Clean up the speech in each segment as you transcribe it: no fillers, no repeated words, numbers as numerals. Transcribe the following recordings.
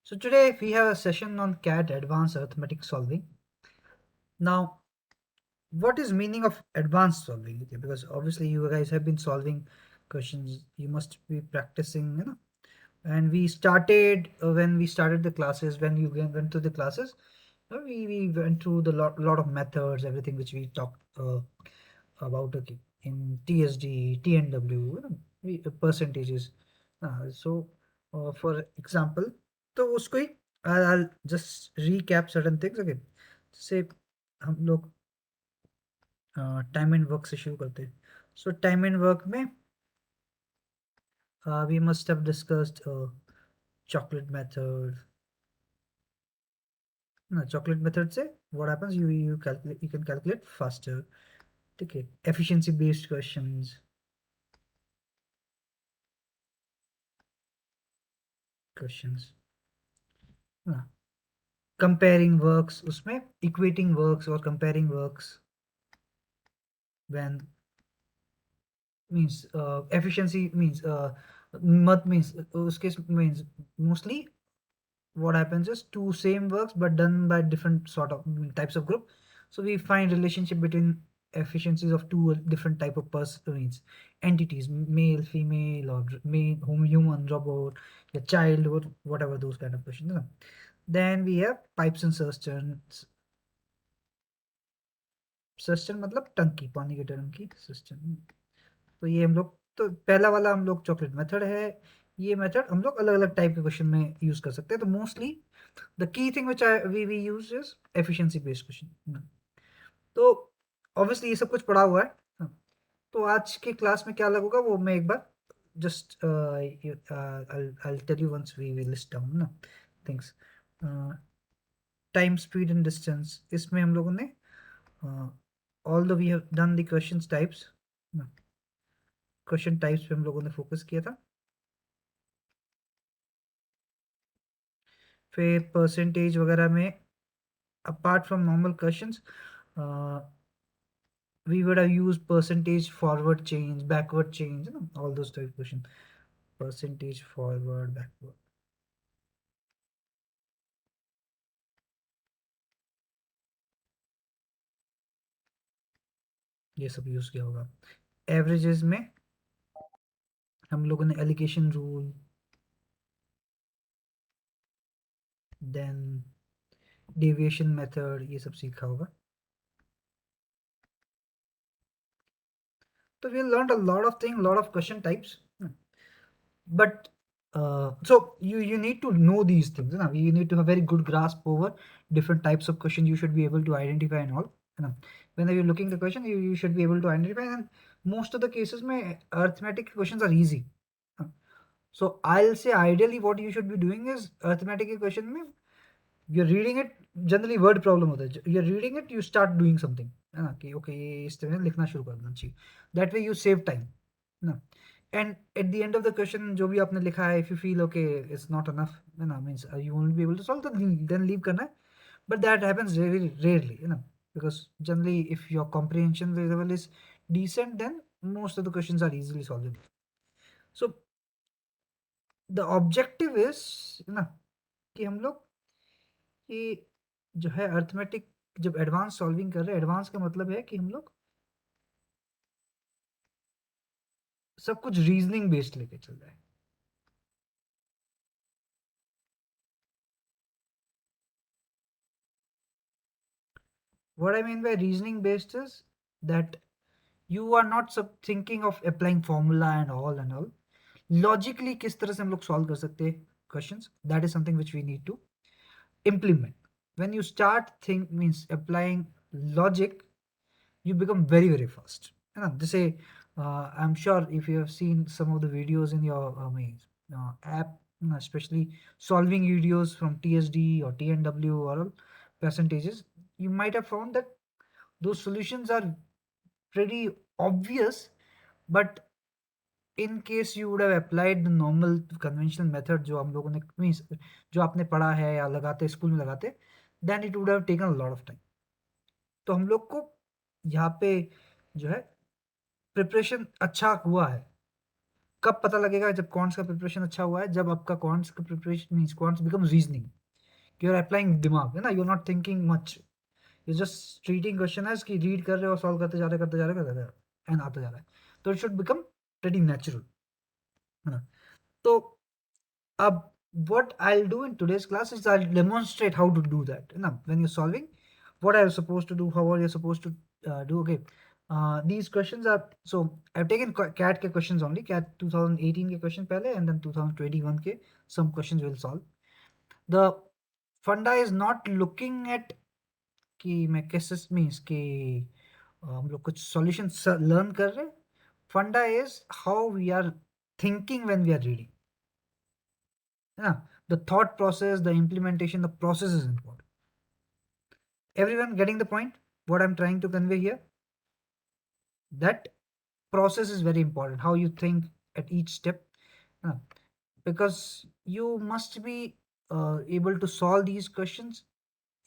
So today we have a session on CAT advanced arithmetic solving. Now, what is meaning of advanced solving? Okay, because obviously you guys have been solving questions. You must be practicing. And we started when we started the classes. When you went to the classes, we went through the lot of methods, everything which we talked about. Okay, in TSD, TNW, percentages. For example, तो उसको ही I'll just recap certain things. Okay, जैसे हम लोग time and work से शुरू करते हैं. सो time and work में we must have discussed chocolate method. No, chocolate method से what happens, you calculate, you can calculate faster. ठीक है, efficiency based questions. हाँ, comparing works, उसमें equating works or comparing works when means efficiency means मत means उसके means mostly what happens is two same works but done by different sort of types of group. So we find relationship between efficiencies of two different type of means entities, male, female, or male, human, robot, a child, or whatever those kind of questions. Then we have pipes and cisterns. System मतलब टंकी, पानी की टंकी system. तो ये हम लोग, तो पहला वाला हम लोग चॉकलेट मेथड है. ये मेथड हम लोग अलग अलग टाइप के क्वेश्चन में यूज कर सकते हैं. तो mostly the key thing which we use is efficiency based question. तो ऑब्वियसली ये सब कुछ पढ़ा हुआ है. हाँ. तो आज के क्लास में क्या लगेगा वो मैं एक बार just I'll tell you once we list down ना things. Time, speed and distance, इसमें हम लोगों ने all the we have done the question types पे हम लोगों ने फोकस किया था. फिर परसेंटेज वगैरह में apart from normal questions we would have used percentage forward change, backward change, all those type of questions. Percentage forward, backward. ये सब यूज किया होगा. एवरेजेस में हम लोगों ने alligation rule, then deviation method, ये सब सीखा होगा. So we learned a lot of things, lot of question types. But so you need to know these things. You need to have very good grasp over different types of questions. You should be able to identify and all. Whenever you're looking at the question, you should be able to identify. And most of the cases, arithmetic questions are easy. So I'll say ideally what you should be doing is arithmetic question में you're reading it, generally word problem होता है. You're reading it, you start doing something, है ना, कि okay ये इस तरह लिखना शुरू कर देना चाहिए. That way you save time, ना. And at the end of the question जो भी आपने लिखा है, if you feel okay it's not enough, है ना, means you won't be able to solve, then leave करना है. But that happens very rarely, you know, because generally if your comprehension level is decent, then most of the questions are easily solvable. So the objective is ना कि हम लोग कि जो है arithmetic जब एडवांस सॉल्विंग कर रहे हैं, एडवांस का मतलब है कि हम लोग सब कुछ रीजनिंग बेस्ड लेके चल रहे हैं. What I mean by reasoning based is that you are not sub thinking of applying formula and all. Logically किस तरह से हम लोग solve कर सकते हैं questions, that is something which we need to implement. When you start think means applying logic, you become very fast. है ना, जैसे I'm sure if you have seen some of the videos in your app, especially solving videos from TSD or TNW or all percentages, you might have found that those solutions are pretty obvious, but in case you would have applied the normal conventional method जो हम लोगों ने means जो आपने पढ़ा है या लगाते स्कूल में लगाते, then it would have taken a lot of time. तो हम लोग को यहाँ पे जो है प्रिपरेशन अच्छा हुआ है कब पता लगेगा जब क्वांट्स का प्रिपरेशन अच्छा हुआ है, जब आपका क्वांट्स का preparation means quants become reasoning, you are applying दिमाग, है ना, you are not thinking much, you just treating question as कि रीड कर रहे हो, सॉल्व करते जा रहे करते जा रहे करते जा रहे एंड आता जा रहा है, तो it should become pretty natural, है ना। तो अब what I'll do in today's class is I'll demonstrate how to do that. Now, when you're solving, what are you supposed to do? How are you supposed to do? Okay, these questions are, so I've taken CAT के questions only, CAT 2018 के question पहले, and then 2021 के some questions will solve. The funda is not looking at कि मैं कैसे means कि हम लोग कुछ solutions learn कर रहे हैं. Funda is how we are thinking when we are reading. Yeah, the thought process, the implementation, the process is important. Everyone getting the point? What I'm trying to convey here? That process is very important. How you think at each step. Uh, because you must be able to solve these questions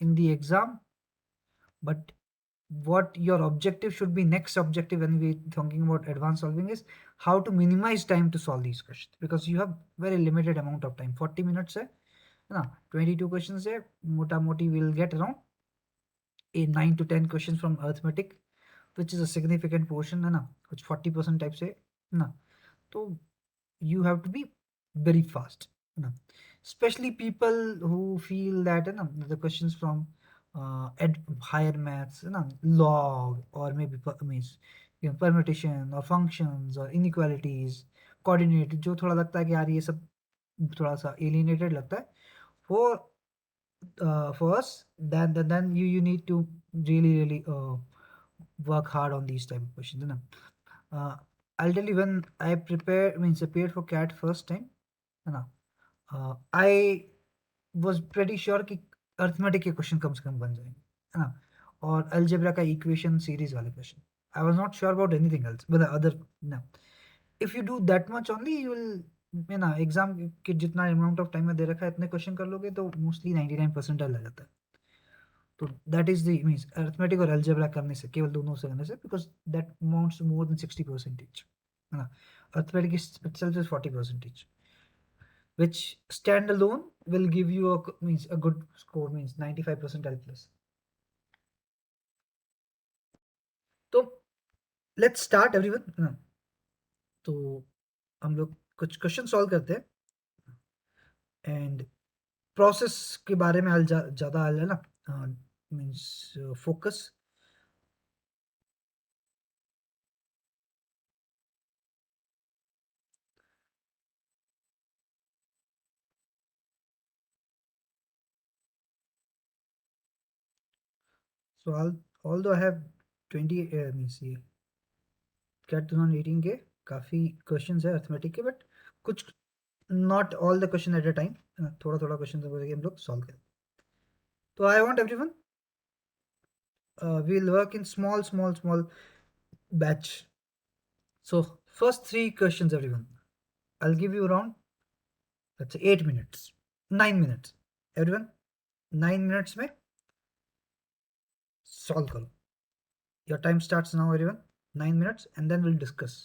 in the exam, but what your objective should be, next objective when we're talking about advanced solving, is how to minimize time to solve these questions, because you have very limited amount of time, 40 minutes है ना, 22 questions है, मोटा मोटी will get around a 9 to 10 questions from arithmetic, which is a significant portion, है ना, कुछ 40% type से, है ना, तो you have to be very fast, है ना, especially people who feel that, है ना, the questions from higher maths, है ना, log or maybe means permutation or functions or inequalities, coordinate, जो थोड़ा लगता है कि यार ये सब थोड़ा सा alienated लगता है, for for us, then you need to really work hard on these type of questions, na. I'll tell you, when I prepared for CAT first time, है ना, I was pretty sure कि arithmetic के question कम से कम बन जाएंगे, है ना, और अलजेब्रा का इक्वेशन सीरीज वाले question. I was not sure about anything else but the other. No, if you do that much only, you will, है ना, एग्जाम के जितना अमाउंट ऑफ टाइम में दे रखा है इतने क्वेश्चन कर लोगे तो मोस्टली 99% आ जाता है. तो that is the means arithmetic और अलजेब्रा करने से, केवल दोनों से करने से, because that amounts more than 60%, है ना. Arithmetic itself is 40%, which stand alone will give you a good score, means 95% L plus. तो लेट्स स्टार्ट एवरीवन, है ना. तो हम लोग कुछ क्वेश्चन सॉल्व करते हैं एंड प्रोसेस के बारे में ज़्यादा है ना, means focus. So although I have 20 means ये कैट 2018 के काफ़ी क्वेश्चंस है अर्थमेटिक के, बट कुछ not all the question at a time, थोड़ा थोड़ा क्वेश्चन हम लोग सॉल्व करें. तो I want everyone, we'll work in small batch. So first three questions everyone, I'll give you around, let's say 8 minutes, 9 minutes everyone, 9 minutes में solve करो. Your time starts now everyone, 9 minutes, and then we'll discuss.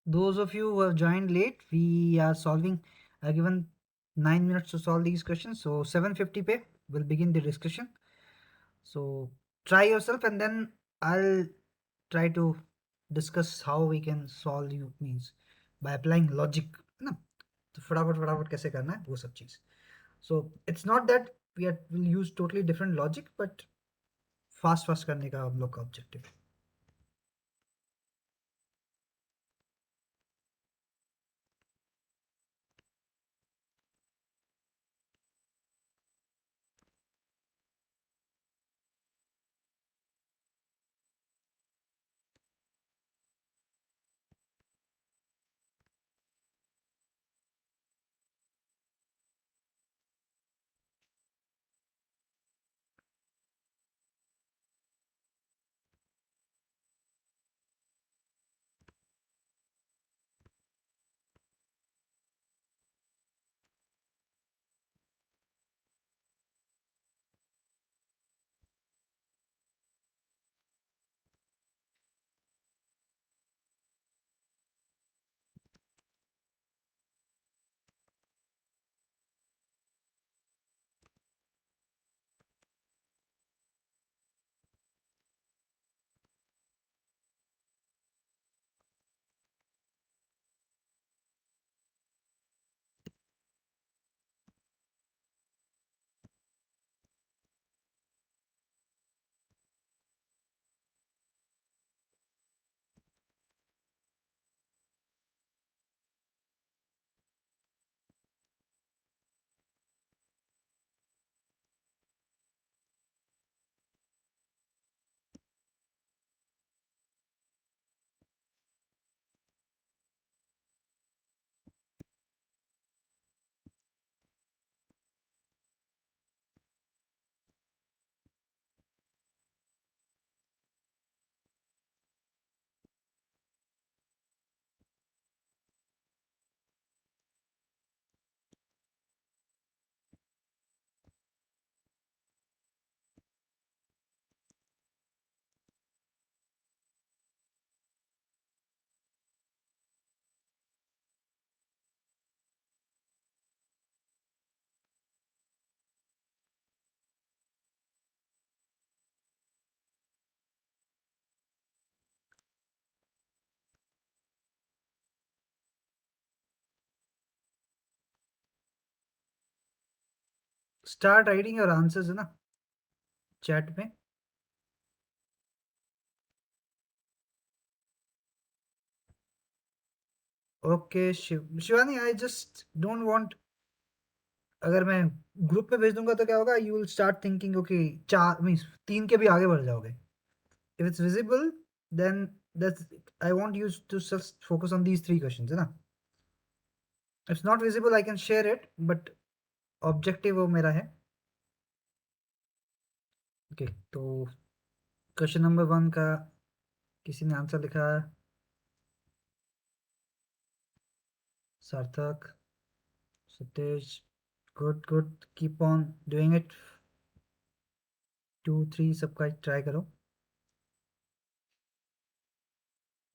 Those of you who have joined late, we are solving, given 9 minutes to solve these questions. So 7:50 pe will begin the discussion. So try yourself and then I'll try to discuss how we can solve you means by applying logic. ना तो फटाफट फटाफट कैसे करना है वो सब चीज़. So it's not that we are will use totally different logic, but fast fast करने का हम लोग का objective. Start writing your answers है ना chat में. Okay, Shivani, I just don't want. अगर मैं ग्रुप पे भेज दूंगा तो क्या होगा, you will start thinking okay चार मीन्स तीन के भी आगे बढ़ जाओगे. If it's visible then that's I want you to just focus on these three questions है ना. It's not visible I can share it but objective वो मेरा है. ओके तो क्वेश्चन नंबर 1 का किसी ने आंसर लिखा है. Sarthak, Satej, good good, keep on doing it. 2 3 सबका ट्राई करो.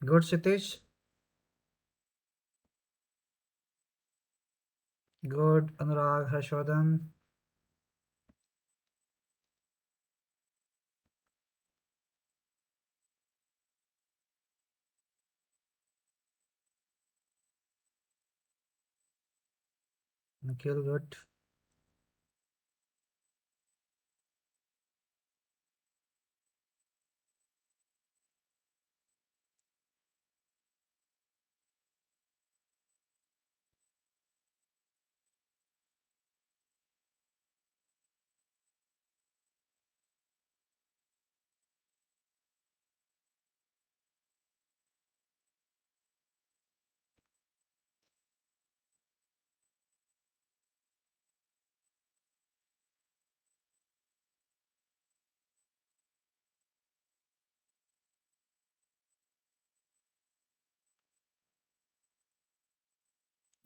Good Satej, good Anurag, Harshvardhan, Nikhil, good.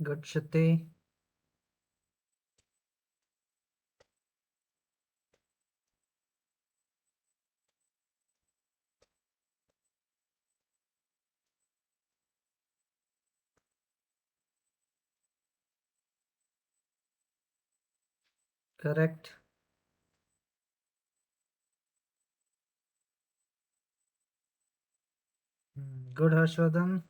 Good शते. Correct. Good, Harshvardhan.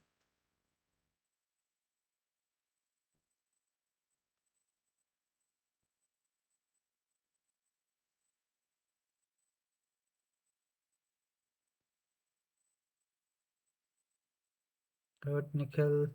Good, Nikhil.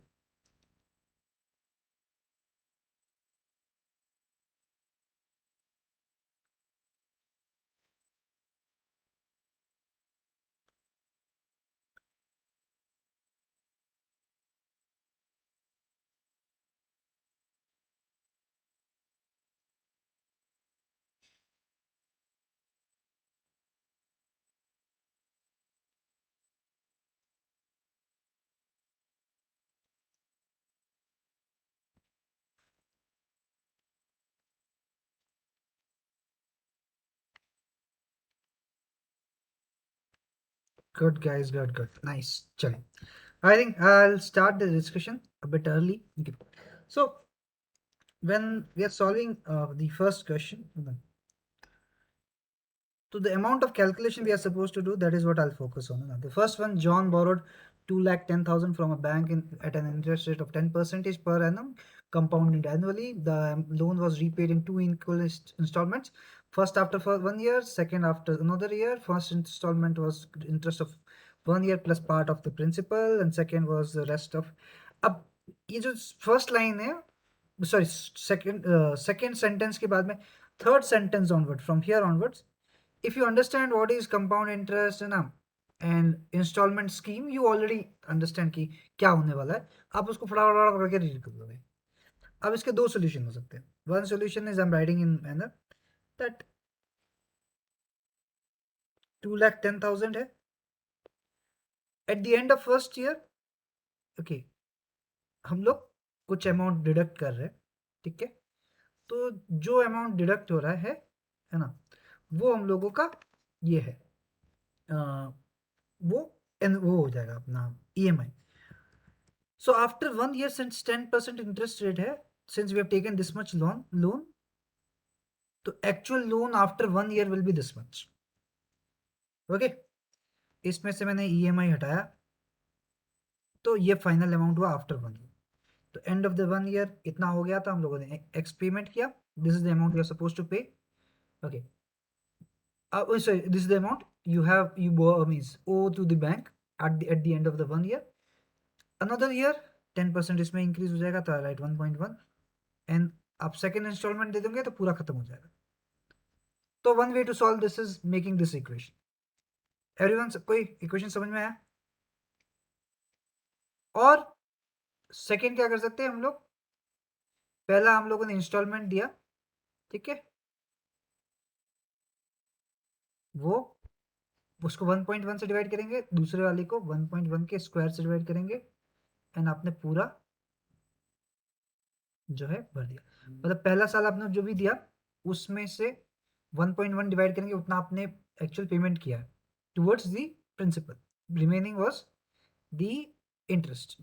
Good, guys. Good, good. Nice. Chale. I think I'll start the discussion a bit early. Okay. So, when we are solving the first question, so the amount of calculation we are supposed to do, that is what I'll focus on. The first one, John borrowed 2,10,000 from a bank at an interest rate of 10% per annum, compounded annually. The loan was repaid in two equal installments. First after 1 year, second after another year. First installment was interest of 1 year plus part of the principal, and second was the rest of. अब ये जो first line है, sorry second sentence के बाद में third sentence onward, from here onwards, if you understand what is compound interest ना and installment scheme, you already understand कि क्या होने वाला है. आप उसको फटाफट करके रीड कर दोगे. अब इसके दो सोल्यूशन हो सकते हैं. One solution is I am writing in manner that 2,10,000 है. At the end of first year, okay, हम लोग कुछ अमाउंट डिडक्ट कर रहे हैं. ठीक है. तो जो अमाउंट डिडक्ट हो रहा है ना, वो हम लोगों का ये है, वो वो हो जाएगा अपना EMI. So after 1 year, since 10% interest rate है, since we have taken this much loan, तो actual loan after 1 year will be this much. Okay? इसमें से मैंने EMI हटाया, तो ये फाइनल अमाउंट हुआ आफ्टर 1 year. तो एंड ऑफ द 1 year इतना हो गया था, हम लोगों ने एक्स पेमेंट किया. This is the amount you are suppose to pay. Okay, sorry, this is the amount you means owe to the bank at the end of the 1 year. Another year 10% इसमें increase हो जाएगा, तो right 1.1, and आप second installment दे दोगे तो पूरा खत्म हो जाएगा. तो one way to solve this is making this equation. Everyone, कोई इक्वेशन समझ में आया? और सेकेंड क्या कर सकते हैं हम लोग? पहला हम लोगों ने इंस्टॉलमेंट दिया, ठीक है, वो उसको 1.1 से डिवाइड करेंगे, दूसरे वाले को 1.1 के स्क्वायर से डिवाइड करेंगे, एंड आपने पूरा जो है भर दिया. मतलब पहला साल आपने जो भी दिया उसमें से 1.1 डिवाइड करेंगे, उतना आपने एक्चुअल पेमेंट किया towards the principal. Remaining was the interest.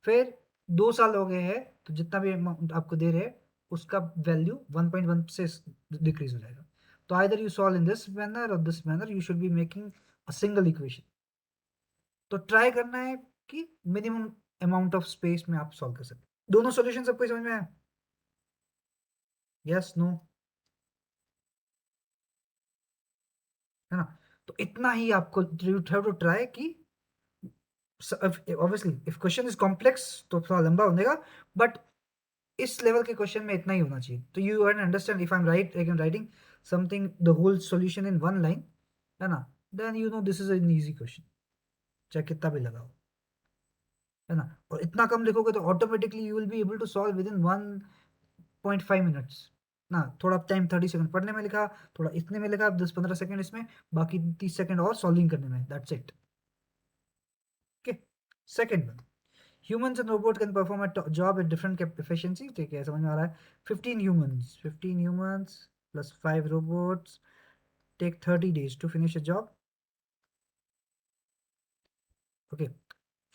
फिर 2 साल हो गए हैं, तो जितना भी अमाउंट आपको दे रहे हैं उसका वैल्यू 1.1 से डिक्रीज हो जाएगा. तो either you solve in this manner or this manner, you should be making a single equation. तो ट्राई करना है कि मिनिमम अमाउंट ऑफ स्पेस में आप सॉल्व कर सकते. दोनों सॉल्यूशन सबको समझ में आया? यस, नो, है ना? तो इतना ही आपको यू हैव टू ट्राई कि obviously if question is complex तो थोड़ा लंबा होगा, बट इस लेवल के क्वेश्चन में इतना ही होना चाहिए. तो you can understand if I am writing something the whole solution in one line, है ना, then you know this is an easy question, चाहे कितना भी लगाओ, है ना. और इतना कम लिखोगे तो automatically you will be able to solve within 1.5 minutes ना. थोड़ा टाइम 30 सेकंड पढ़ने में लिखा, थोड़ा इतने में लिखा, 10-15 सेकंड इसमें, बाकी 30 सेकंड और सॉल्विंग करने में, that's it. Okay. Second one, humans and robot can perform a job at different efficiency. ठीक है, समझ में आ रहा है? 15 humans plus 5 robots take 30 days to finish a job. Okay,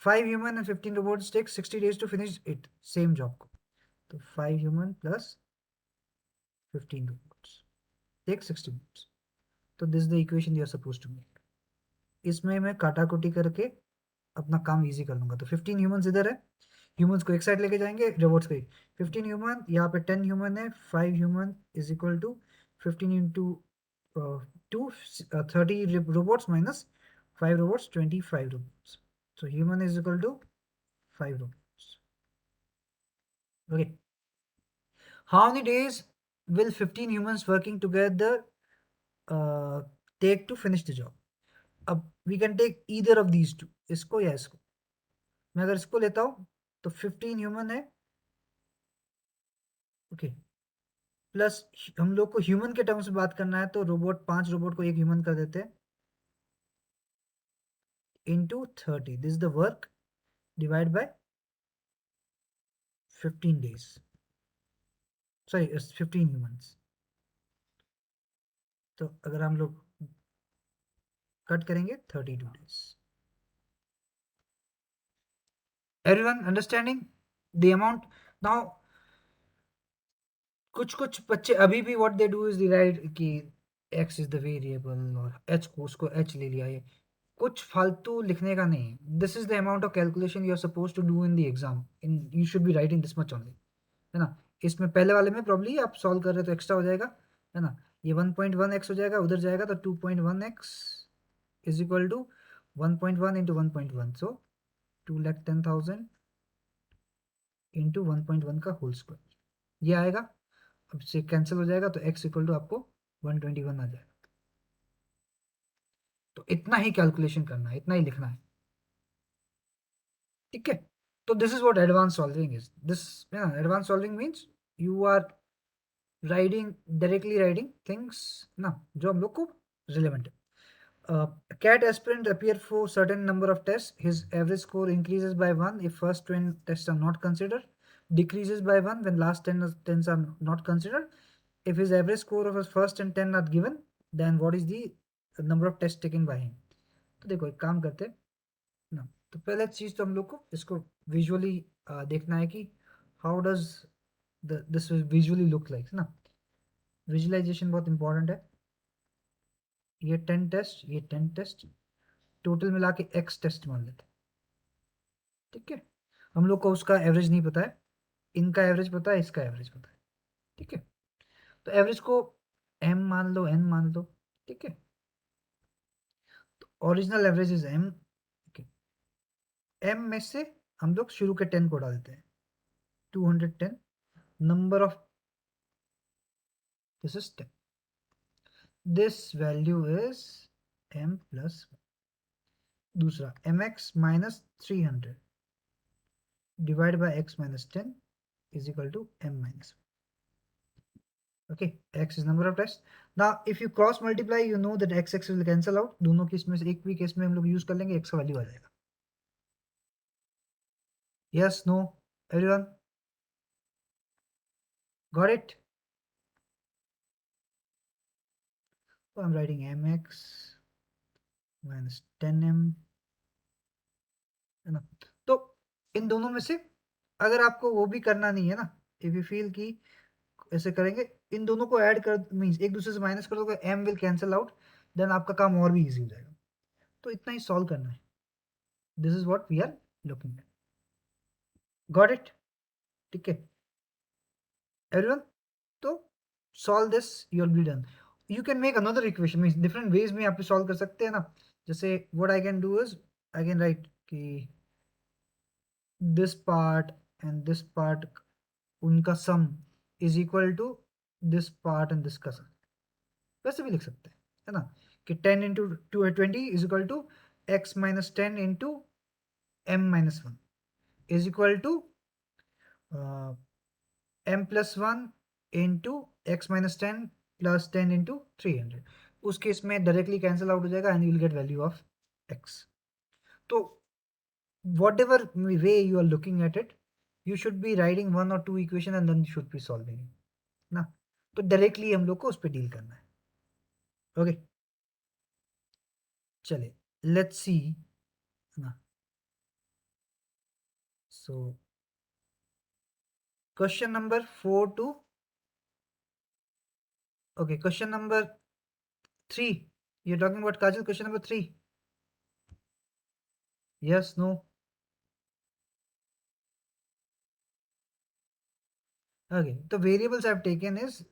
5 human and 15 robots take 60 days to finish it, same job को. तो 5 human plus 15 robots. Take 60 minutes. तो this is the equation you are suppose to make. इसमें मैं काटाकुटी करके अपना काम easy कर लूंगा. तो 15 ह्यूमंस इधर है, ह्यूमंस को एक साइड लेके जाएंगे, रोबोट्स को 15 ह्यूमन, यहाँ पे 10 ह्यूमन है, 5 human is equal to 15 into 2, 30 robots minus 5 robots, 25 robots. So human is equal to 5 robots. Okay. How many days will 15 humans working together uh, take to finish the job? अब we can take either of these two, इसको या इसको. मैं अगर इसको लेता हूँ तो 15 ह्यूमन है, ओके, प्लस हम लोग को ह्यूमन के टर्म्स में बात करना है, तो रोबोट 5 रोबोट को एक ह्यूमन कर देते हैं into 30. This is the work divide by 15 days, sorry 15 humans. तो अगर हम लोग कट करेंगे 32 days. Everyone understanding the amount? Now कुछ बच्चे अभी भी what they do is they write कि x is the variable और h को उसको h ले लिया. ये कुछ फालतू लिखने का नहीं. This is the amount of calculation you are supposed to do in the exam. You should be writing this much only, है ना. इसमें पहले वाले में प्रॉब्ली आप सॉल्व कर रहे तो एक्स्ट्रा हो जाएगा, है ना. ये 1.1x हो जाएगा, उधर जाएगा तो 2.1x is equal to 1.1 into 1.1, so 2,10,000 into 1.1 का होल स्क्वायर. ये आएगा, अब से कैंसिल हो जाएगा तो x इक्वल टू आपको 121 आ जाएगा. तो इतना ही कैलकुलेशन करना है, इतना ही लिखना है, ठीक है. तो this is what advance solving is. This advance solving means you are writing directly writing things ना जो हम लोग को रिलेवेंट है. CAT aspirant appear for certain number of tests. His average score increases by 1 if first 10 tests are not considered, decreases by 1 when last 10 tests are not considered. If his average score of his first and 10 are given, then what is the number of tests taken by him? तो देखो एक काम करते हैं ना. तो पहले चीज़ तो हम लोग को इसको विजुअली देखना है कि how does this visually look like ना. विजुअलाइजेशन बहुत इंपॉर्टेंट है. ये 10 टेस्ट, ये 10 टेस्ट, टोटल मिला के x टेस्ट मान लेते हैं, ठीक है. हम लोग को उसका एवरेज नहीं पता है, इनका एवरेज पता है, इसका एवरेज पता है, ठीक है. तो एवरेज को m मान लो, n मान लो, ठीक है. तो ओरिजिनल एवरेज इज m, ठीक है. m में से हम लोग शुरू के 10 को डालते हैं, 210. Number of this is 10. This value is m plus. दूसरा mx minus 300 divide by x minus 10 is equal to m minus 1. Okay, x is number of tests. Now if you cross multiply, you know that x will cancel out. दोनों case में से एक भी case में हम लोग use कर लेंगे, x का वैल्यू आ जाएगा. Yes, no, everyone got it? So I'm writing mx minus 10m, है ना. तो इन दोनों में से अगर आपको वो भी करना नहीं है ना, इफ यू फील कि ऐसे करेंगे, इन दोनों को ऐड कर मीन्स एक दूसरे से माइनस कर दोगे, m will cancel out, then आपका काम और भी इजी हो जाएगा. तो इतना ही सॉल्व करना है. This is what we are looking at. Got it? ठीक है एवरीवन. तो solve this, you will be done. You can make another equation, means different ways में आप सॉल्व कर सकते हैं ना. जैसे what I can do is I can write कि this part and this part उनका sum is equal to this part and this का सम. वैसे भी लिख सकते हैं, है ना, कि 10 into 20 is equal to x minus 10 into m minus 1 is equal to m plus 1 into x minus 10 plus 10 into 300. उस केस में डायरेक्टली कैंसिल आउट हो जाएगा and you will get value of x. तो whatever way you are looking at it, you should be writing 1 or 2 equation and then you should be solving ना. तो directly हम लोग को उस पर डील करना है. ओके चलिए लेट्स सी ना. So question number 4 to Okay, question number 3. You're talking about Kajal, question number 3. Yes, no. Okay, the variables I've taken is,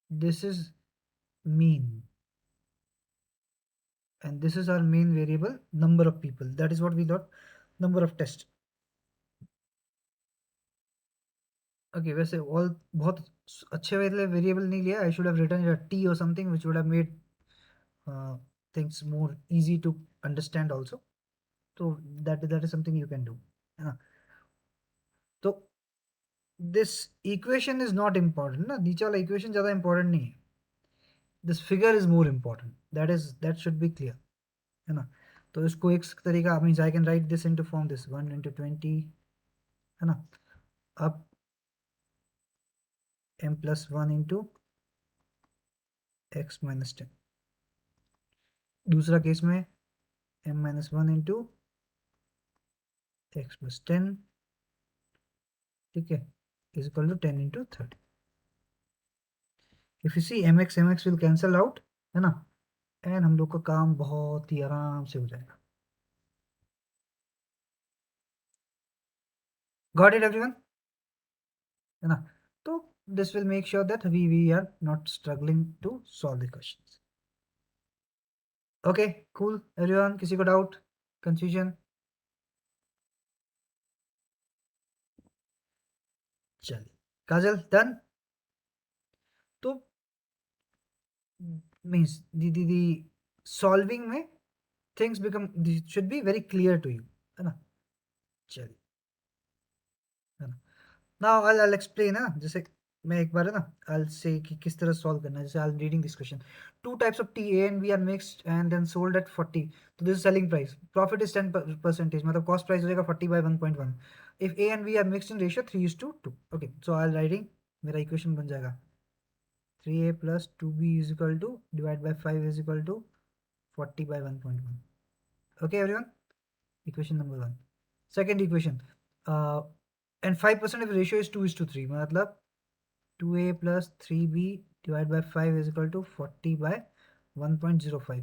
this is mean, and this is our main variable, number of people. That is what we got, number of tests. Okay, वैसे all बहुत अच्छे वाले variable नहीं लिया. I should have written it a t or something which would have made things more easy to understand also. So that is something you can do. तो this equation is not important ना, नीचे वाला equation ज़्यादा important नहीं है. This figure is more important. That should be clear, है ना. तो इसको एक तरीका, means I can write this into form, this 1 into 20, है ना. अब m plus 1 into x minus 10. दूसरा केस में m minus 1 into x plus 10, ठीक है, is equal to 10 into 30. If you see mx will cancel out, है ना, and हम लोग का काम बहुत ही आराम से हो जाएगा. Got it everyone? है ना. तो this will make sure that we are not struggling to solve the questions. Okay, cool everyone. किसी को doubt, confusion? चलिए, काजल done. तो means the solving में things should be very clear to you, है ना. चलिए, है ना. Now I'll explain, है ना. जैसे मैं एक बार, है ना, I'll say कि किस तरह solve करना है. जैसे I'm reading this question. 2 types of tea, A and B, are mixed and then sold at 40. So this is selling price. Profit is 10%. मतलब cost price हो जाएगा 40 by 1.1. If A and B are mixed in ratio 3:2. Okay, so I'll writing, मेरा equation बन जाएगा 3A plus 2B is equal to, divide by 5 is equal to 40 by 1.1. Okay everyone, equation number 1. Second equation, and 5% of the ratio is 2:3. मतलब 2A plus 3B divided by 5 is equal to 40 by 1.05.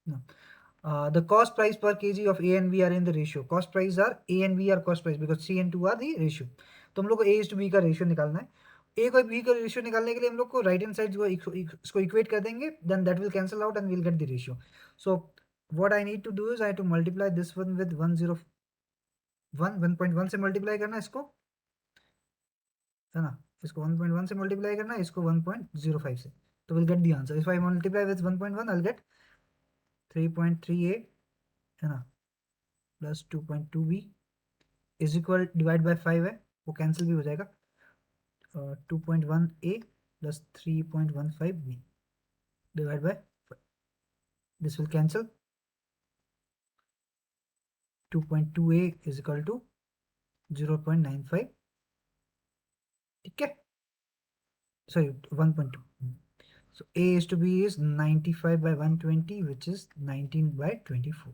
No. The cost price per kg of A and B are in the ratio. Cost price are A and B are cost price because C and 2 are the ratio. तो हम लोग को A is to B का ratio निकालना है. A को B का ratio निकालने के लिए हम लोग को राइट हैंड साइड को इसको इक्वेट कर देंगे, then that will cancel out and will get the ratio. So what I need to do is I to multiply this one with 1.1 से मल्टीप्लाई करना इसको, है ना. इसको 1.1 से मल्टीप्लाई करना, इसको 1.05 से, तो will get the answer. If I multiply with 1.1 I will get 3.3a, है ना, plus 2.2b is equal, divide by 5 है, वो कैंसिल भी हो जाएगा. 2.1a plus 3.15b divide by 5, this will cancel. 2.2a is equal to 0.95, ठीक है, sorry 1.2. So A is to B is 95 by 120, which is 19 by 24.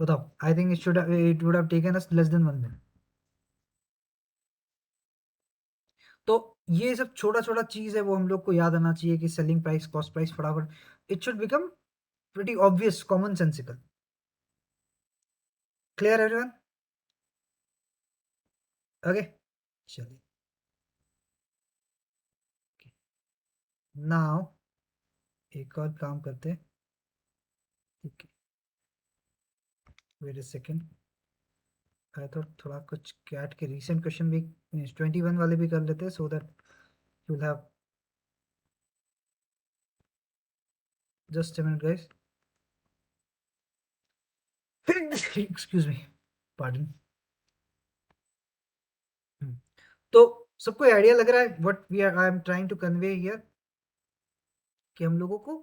बताओ, I think it would have taken us less than 1 minute. तो ये सब छोटा छोटा चीज है, वो हम लोग को याद आना चाहिए कि सेलिंग प्राइस, कॉस्ट प्राइस, फटाफट it should become pretty obvious, common sensical. Clear everyone? Okay, चलिए. नाउ एक और काम करते हैं, ठीक है. Wait a second, I thought थोड़ा कुछ कैट के रीसेंट क्वेश्चन भी 21 वाले भी कर लेते हैं, so that you will have. Just a minute guys, excuse me, pardon. तो सबको आइडिया लग रहा है what we are, I am trying to convey here, कि हम लोगों को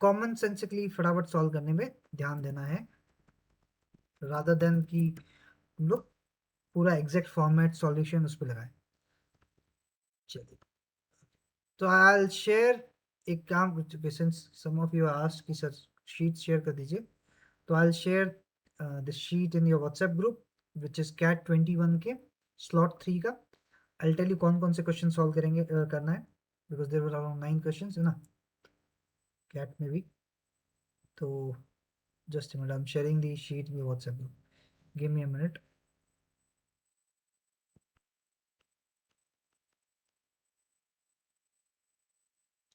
कॉमन सेंसिकली फटाफट सॉल्व करने में ध्यान देना है, रादर देन कि हम लोग पूरा एग्जैक्ट फॉर्मेट सॉल्यूशन उस पर लगाए. चलिए, तो आई विल शेयर एक काम, since some of you asked कि सर शीट शेयर कर दीजिए, तो I will share the sheet in your WhatsApp group which is CAT 21 के. स्लॉट 3 का आई टेल यू कौन कौन से क्वेश्चन सॉल्व करेंगे करना है, because there were around 9 questions है ना कैट में भी. तो just minute, I am sharing the sheet in WhatsApp group. Give me a minute.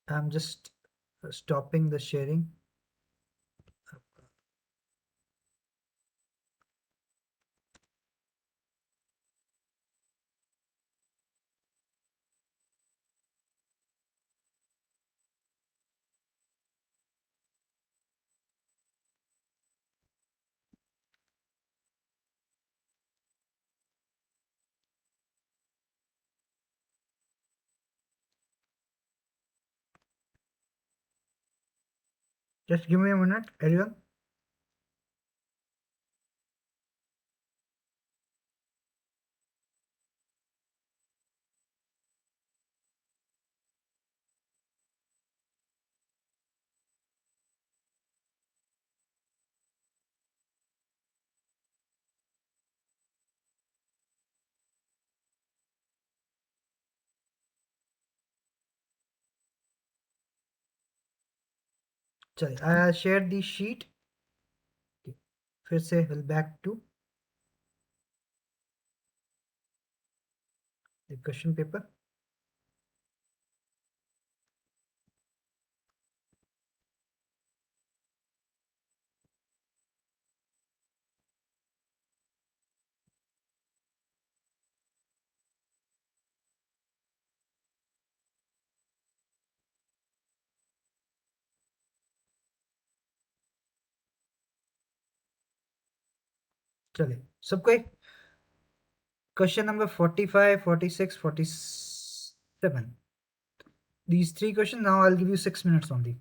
I am just stopping the sharing. Just give me a minute, everyone. चलिए, I shared the sheet. फिर से will back to the question paper. चलिए सबको एक question number 45, 46, 47. These three questions. Now I'll give you 6 minutes only.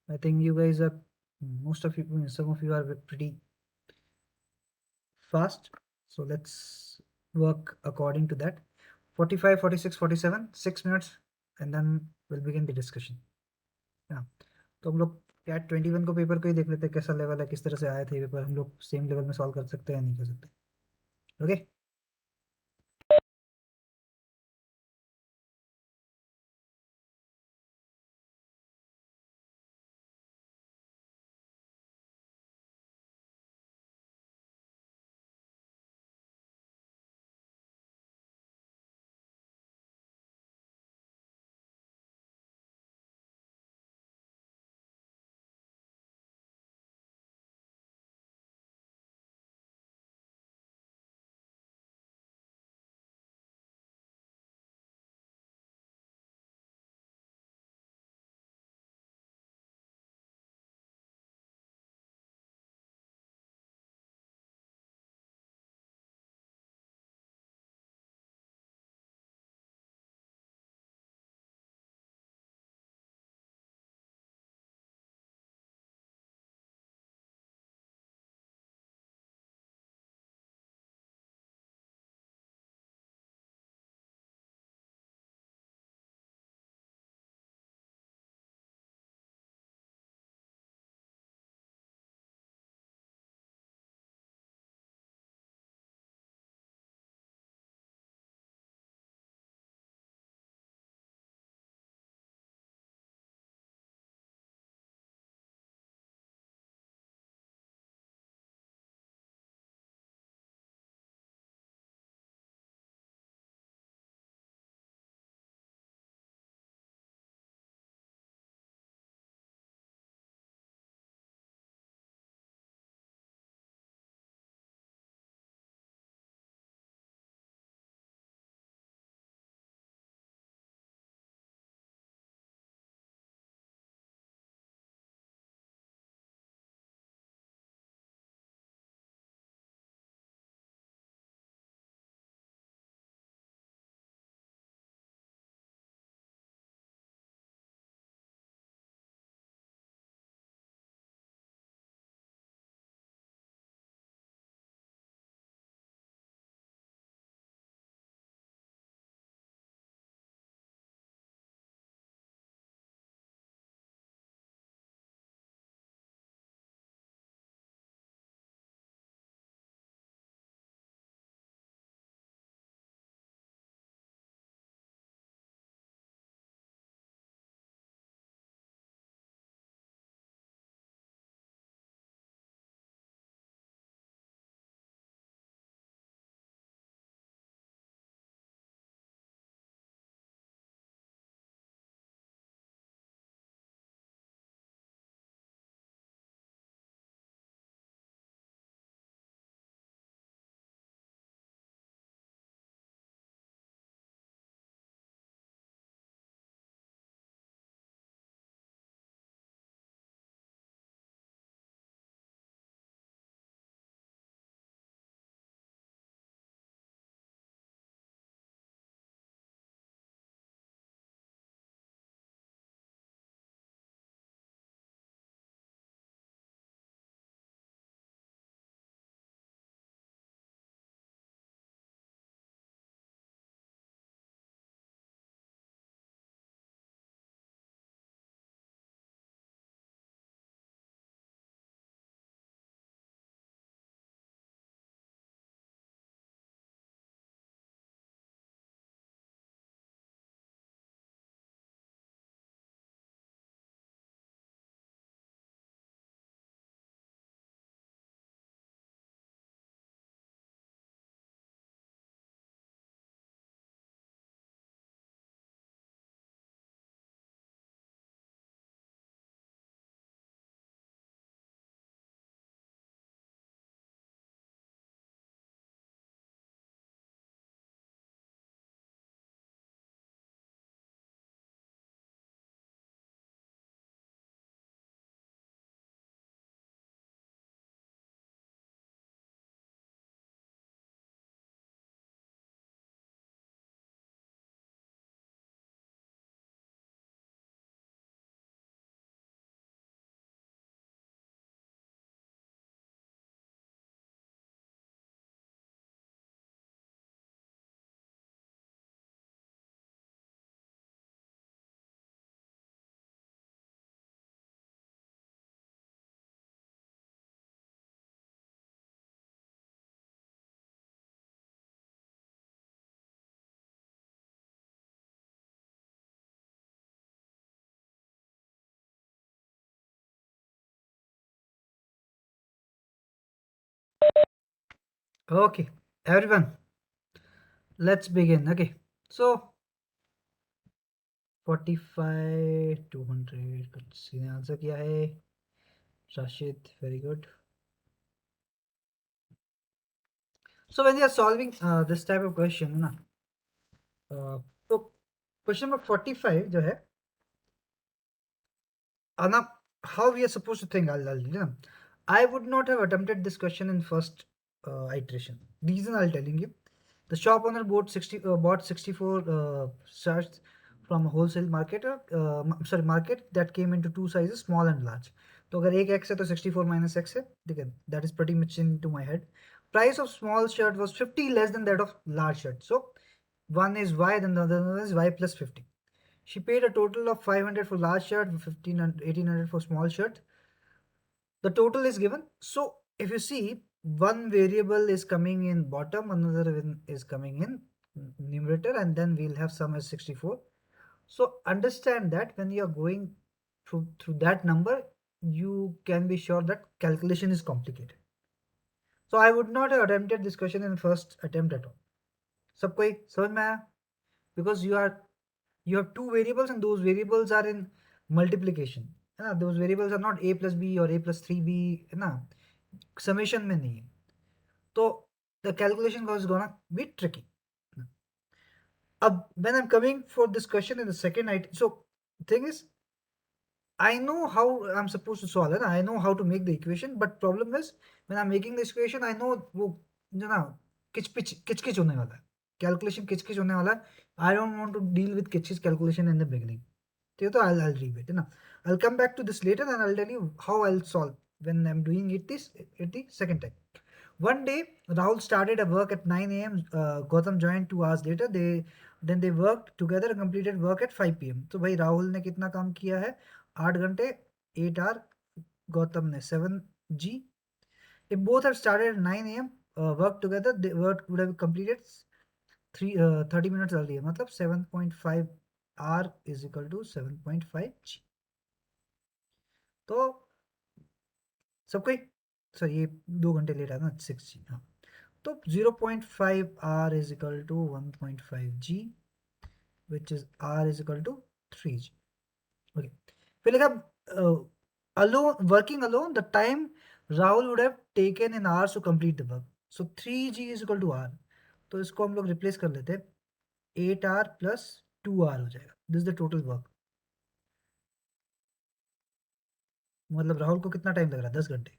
I think you guys are, most of you, some of you are pretty fast. So let's work according to that. 45, 46, 47, 6 minutes, and then we'll begin the discussion. Yeah. तो हम लोग cat 21 को paper को ही देख लेते हैं कैसा level है, किस तरह से आया था ये पेपर, हम लोग सेम लेवल में सॉल्व कर सकते हैं या नहीं कर सकते. Okay. Okay, everyone, let's begin. Okay, so 45 200 किसी ने आंसर किया है. Rashid, very good. So when you are solving this type of question ना, तो question number 45 जो है, Anna, how we are supposed to think, I would not have attempted this question in first iteration. Reason I'll telling you. The shop owner bought 64 shirts from a wholesale marketer, market that came into two sizes, small and large. तो अगर एक x है तो 64 minus x है, ठीक है, that is pretty much into my head. Price of small shirt was 50 less than that of large shirt. So one is y, then the other one is y plus 50. She paid a total of 500 for large shirt, 1500, 1800 for small shirt. The total is given. So if you see, one variable is coming in bottom, another one is coming in numerator, and then we'll have sum as 64. So understand that when you are going through that number, you can be sure that calculation is complicated. So I would not have attempted this question in first attempt at all. सब कोई समझ में आया? Because you have two variables and those variables are in multiplication, है ना? Those variables are not a plus b or a plus 3b, है ना? Summation में नहीं है, तो the calculation was gonna be tricky. अब when I'm coming for this question in the second item, so thing is, I know how I'm supposed to solve it. I know how to make the equation, but problem is when I'm making this equation, I know वो जो ना किच होने वाला है, calculation किच होने वाला है. I don't want to deal with किच calculation in the beginning. तो I'll leave it, है ना. I'll come back to this later and I'll tell you how I'll solve when I'm doing it this at the second time. One day, Rahul started a work at 9 a.m. Gautam joined 2 hours later. They worked together and completed work at 5 p.m. तो भाई राहुल ने कितना काम किया है? 8 घंटे, 8 hour. Gautam ने 7 g. If both have started at 9 a.m. Work together, the work would have completed 30 minutes earlier. मतलब 7.5 r is equal to 7.5 g. तो सब कोई सर ये 2 घंटे लेट आया ना, 6 g. हाँ, तो 0.5 r is equal to 1.5 g, which is r is equal to 3g. Okay, फिर लिखा alone, working alone, the time Rahul would have taken in hours to complete the work. So 3g is equal to r. तो इसको हम लोग replace कर लेते हैं, 8 r plus 2 r हो जाएगा. This is the total work. मतलब राहुल को कितना टाइम लग रहा है? 10 घंटे.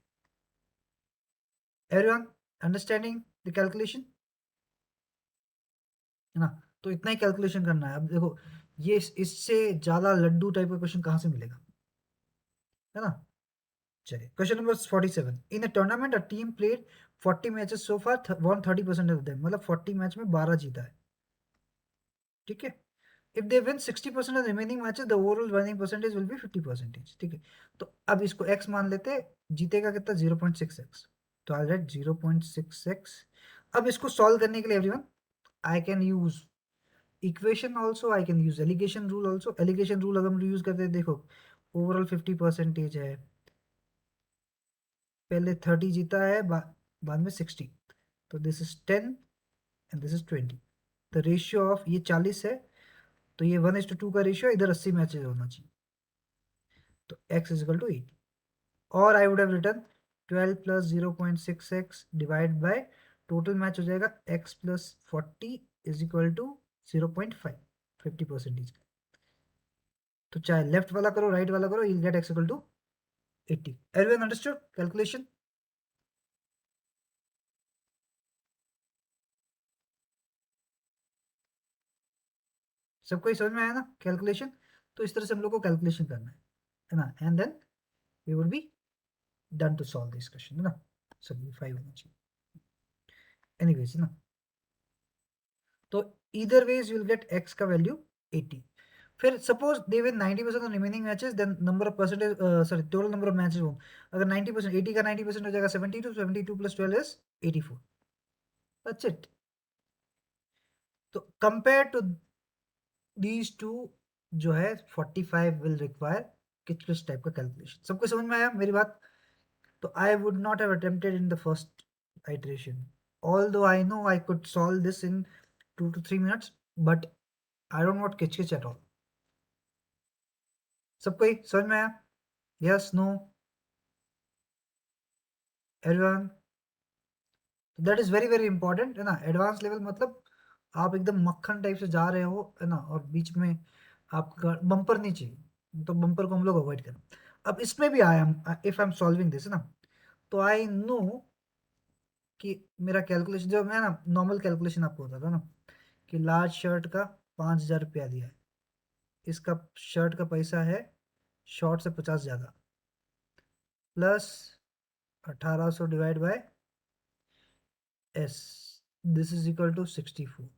एवरीवन अंडरस्टैंडिंग द कैलकुलेशन, है ना? तो इतना ही कैलकुलेशन करना है. अब देखो, ये इससे ज्यादा लड्डू टाइप का क्वेश्चन कहाँ से मिलेगा, है ना? चलिए, question number 47. In a tournament a team played 40 matches so far, won 30% of them. मतलब 40 मैच में 12 जीता है, ठीक है. If they win 60% of remaining matches, the overall winning percentage will be 50%, ठीक है. तो अब इसको x मान लेते हैं. जीतेगा कितना? 0.6x. तो आई राइट 0.6x. अब इसको सॉल्व करने के लिए everyone, I can use equation also, I can use alligation rule also. Alligation rule अगर हम यूज करते हैं, देखो ओवरऑल 50% है, पहले 30 जीता है, बाद में 60. तो this is 10 and this is 20. The ratio of ये 40 है, तो ये 1:2 का रेशियो, इधर 80 मैचेज होना चाहिए. तो x इज इक्वल टू 8. और I would have return 12 plus 0.6x divide by total match हो जाएगा x plus 40 is equal to 0.5, 50%. तो चाहे लेफ्ट वाला करो राइट वाला करो, you'll get x equal to 80. Everyone understood calculation? सबको समझ में आया ना कैलकुलेशन? तो इस तरह से हम लोग को कैलकुलेशन करना है ना, and then we would be done to solve this question, है ना. सभी 5 होना चाहिए एनीवेज, है ना. तो either ways you will get x का वैल्यू 80. फिर suppose they win 90% of remaining matches, then number of percentage, sorry total number of matches हो, अगर 90%, 80 का 90% हो जाएगा 72, 72 प्लस 12 इज 84. That's it. तो कंपेयर टू दीज टू जो है 45 विल रिक्वायर किस किस टाइप का कैलकुलेशन. सबको समझ में आया मेरी बात? तो I would not have attempted in the first iteration. Although I know I could solve this in 2 to 3 minutes, but I don't want kitch at all. सबको ही समझ में आया? Yes, no, everyone. That is very very important है ना. Advance level मतलब आप एकदम मक्खन टाइप से जा रहे हो है ना, और बीच में आपका बम्पर नहीं चाहिए, तो बम्पर को हम लोग अवॉइड करें. अब इसमें भी I am, if I am solving this है ना, तो आई नो कि मेरा कैलकुलेशन जो मैं ना नॉर्मल कैलकुलेशन आपको बताता ना, कि लार्ज शर्ट का 5,000 रुपया दिया है, इसका शर्ट का पैसा है शॉर्ट से 50 ज़्यादा, plus 1800 divide by s, this is equal to 64.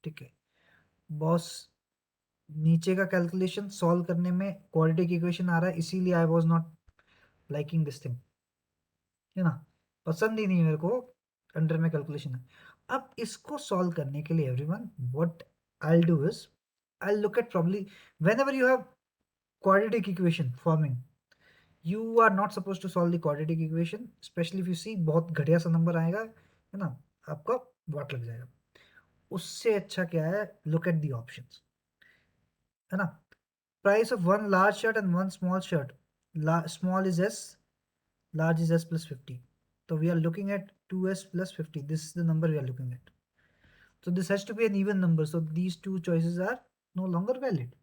ठीक है बॉस, नीचे का कैलकुलेशन सॉल्व करने में क्वाड्रेटिक इक्वेशन आ रहा है, इसीलिए I was not liking this thing है ना, पसंद ही नहीं मेरे को अंडर में कैलकुलेशन है. अब इसको सॉल्व करने के लिए everyone what I do is I look at probably whenever you have quadratic equation forming, you are not supposed to solve the quadratic equation, especially if you see बहुत घटिया सा नंबर आएगा है ना, आपका वाट लग जाएगा. उससे अच्छा क्या है, लुक एट दी ऑप्शंस है ना. Price of one large shirt and one small shirt. Small is S, large is S plus 50. So we are looking at 2S plus 50. This is the number we are looking at. So this has to be an even number. So these two choices are no longer valid.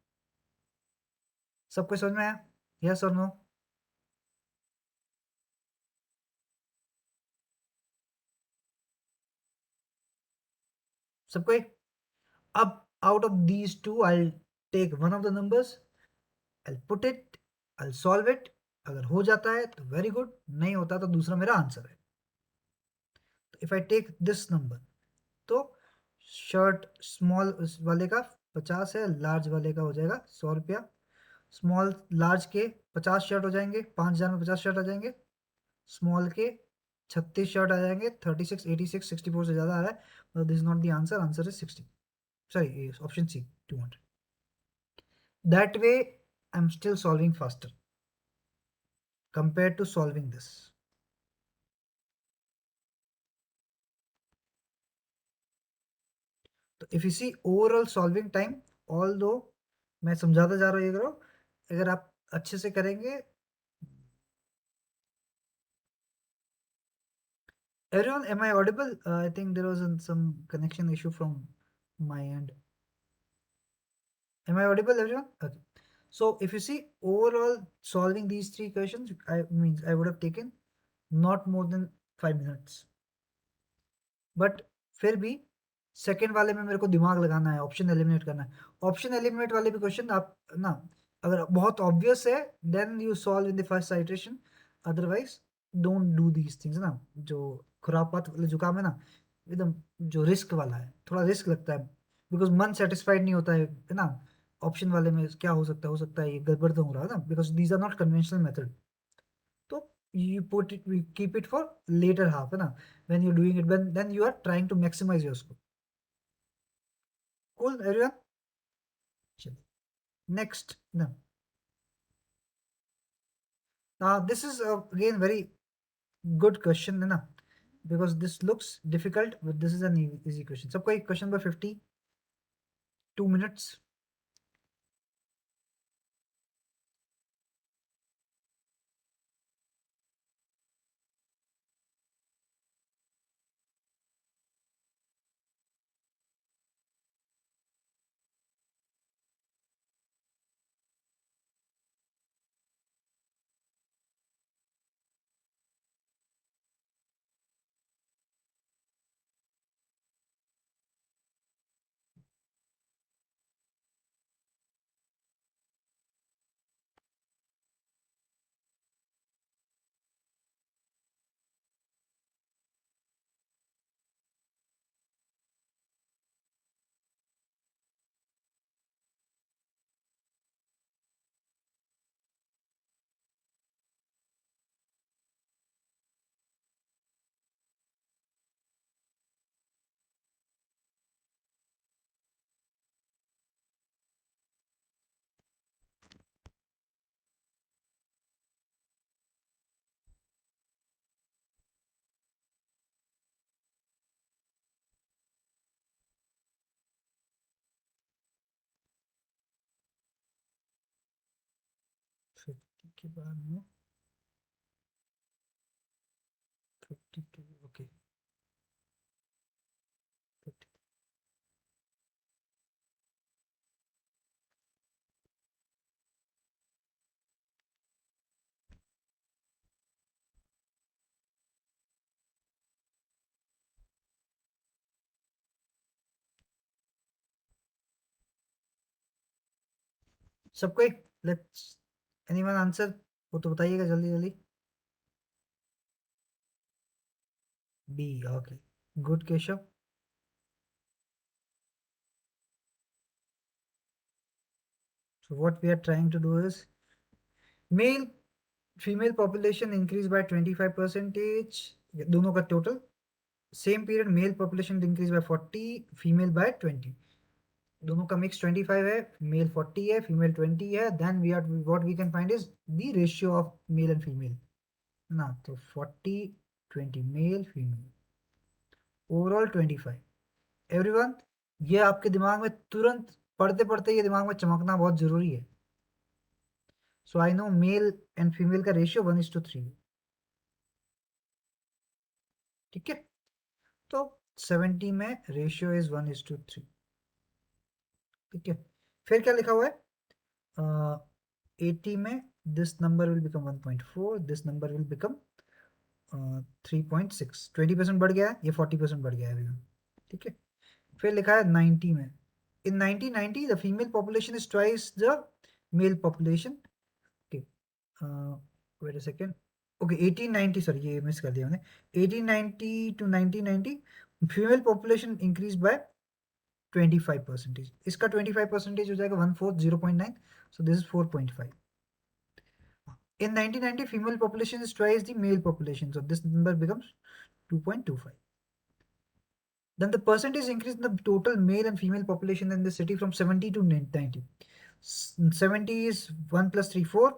सबको समझ में आया? Yes or no? सबको एक. अब out of these two, I'll take one of the numbers, I'll put it, I'll solve it. अगर हो जाता है तो very good, नहीं होता तो दूसरा मेरा आंसर है. If I take this number, तो शर्ट स्मॉल वाले का 50 है, लार्ज वाले का हो जाएगा 100 रुपया. स्मॉल लार्ज के 50 शर्ट हो जाएंगे, 5,000 में 50 शर्ट आ जाएंगे. स्मॉल के 36 शर्ट आ जाएंगे, 36, 86, 64 से ज़्यादा आ रहा है. This is not the answer, answer is 60. Sorry, option C 200. That way I am still solving faster compare to solving this. तो if you see overall solving time, although मैं समझाता जा रहा हूँ, ये करो, अगर आप अच्छे से करेंगे. Everyone, am I audible? I think there was some connection issue from my end. Am I audible, everyone? Okay. So if you see overall solving these three questions, I means I would have taken not more than 5 minutes. But फिर भी second वाले में मेरे को दिमाग लगाना है, option eliminate करना है. ऑप्शन एलिमिनेट वाले भी क्वेश्चन आप ना, अगर बहुत ऑब्वियस है then you solve in the first iteration, otherwise don't do these things ना. जो खुरापात वाले जो काम है ना, एकदम जो रिस्क वाला है, थोड़ा रिस्क लगता है, बिकॉज मन सेटिस्फाइड नहीं होता है ना. ऑप्शन वाले में क्या हो सकता है ये गड़बड़ तो हो रहा है ना, because these are not conventional method. तो you put it, we keep it for later half है ना, when you're doing it, when then you are trying to maximize your score. Cool everyone. Next no, now this is again very good question है ना, because this looks difficult but this is an easy question. सबको एक question by 50, 2 minutes. उसके बाद में 52 okay. सबको एक let's anyone answer वो तो बताइएगा जल्दी जल्दी। Be okay good Keshav. So what we are trying to do is male female population increased by 25 percentage दोनों का total same period male population increase by 40 female by 20 दोनों का मिक्स 25 है मेल 40 है फीमेल 20 है then we are what we can find is the ratio of male and female ना तो 40 20 male female overall 25 everyone ये आपके दिमाग में तुरंत पढ़ते पढ़ते ये दिमाग में चमकना बहुत जरूरी है so I know male and female का रेशियो 1:3 ठीक है तो 70 में रेशियो इज 1:3 ठीक है फिर क्या लिखा हुआ है 80 में this number will become 1.4 this number will become 3.6 20% बढ़ गया है ये 40% बढ़ गया है अभी ठीक है फिर लिखा है 90 में in 1990 the female population is twice the male population okay wait a second okay 1890 sorry ये मिस कर दिया मैंने 1890 to 1990 female population increase by 25%। इसका 25% हो जाएगा 1/4 0.9 so this is 4.5 in 1990 female population is twice the male population so this number becomes 2.25 then the percentage increase in the total male and female population in the city from 70 to 90 70 is 1 plus 3 4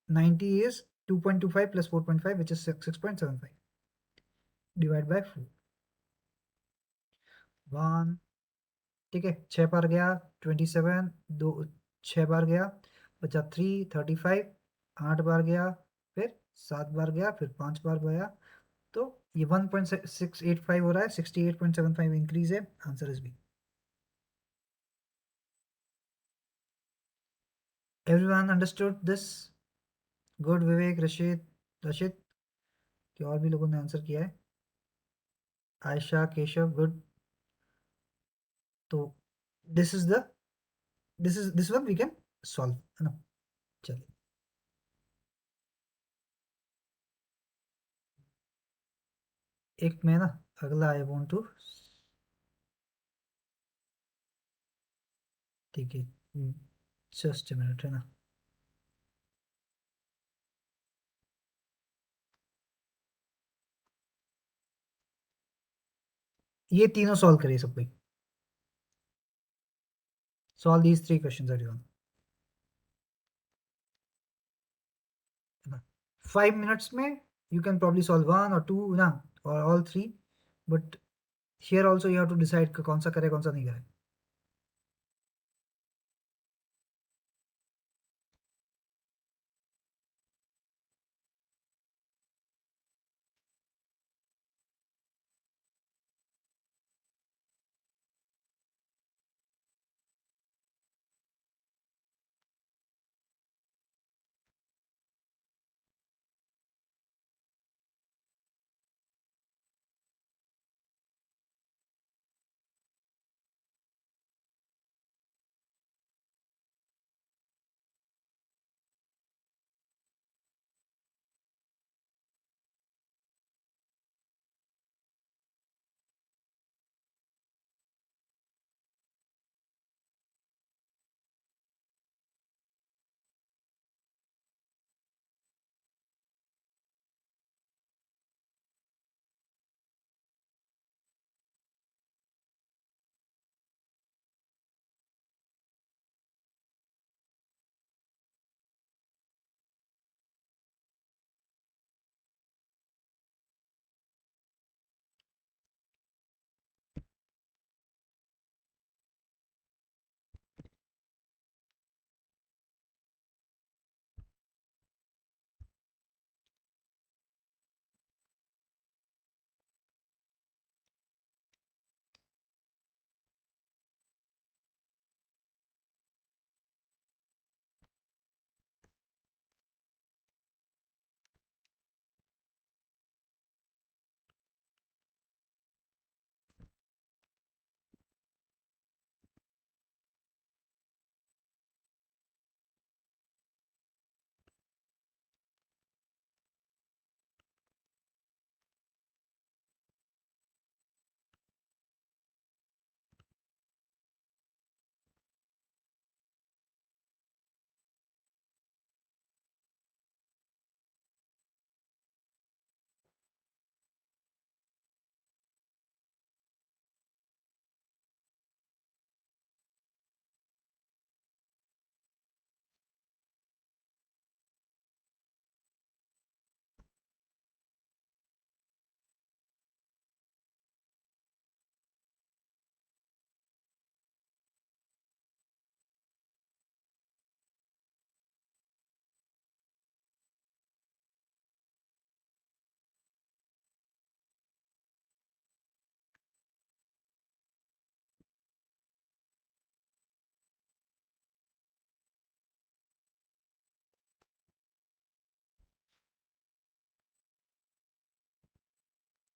90 is 2.25 plus 4.5 which is 6.75 divide by 4 1 ठीक है 6 बार गया 27 दो 6 बार गया बचा 3 35 8 बार गया फिर 7 बार गया फिर 5 बार गया तो ये 1.685 हो रहा है 68.75 इंक्रीज है answer is B everyone understood this good Vivek Rashid Rashid कि और भी लोगों ने आंसर किया है आयशा केशव गुड तो this is the this one we can solve है ना चलिए एक मैं ना अगला आई वांट टू ठीक है जस्ट मिनट है ना ये तीनों सॉल्व करिए सब कोई solve these 3 questions everyone 5 minutes में you can probably solve 1 or 2 ना or all 3 but here also you have to decide कौन सा करे कौन सा नहीं करे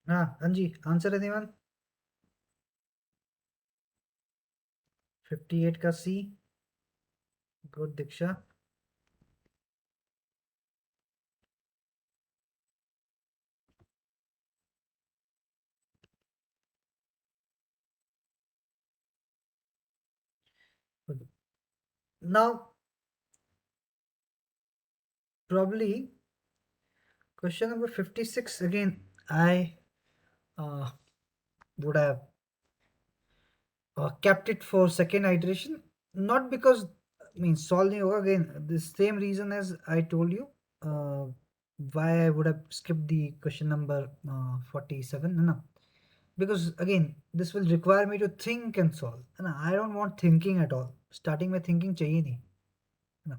हाँ जी, आंसर एनीवन? 58 का सी। Good Diksha. Now, probably question number 56 again. I uh, would have kept it for second iteration, not because means solve नहीं होगा again. The same reason as I told you. Uh, why I would have skipped the question number 47, है ना? Because again, this will require me to think and solve, है ना? I don't want thinking at all. Starting में thinking चाहिए नहीं, है ना?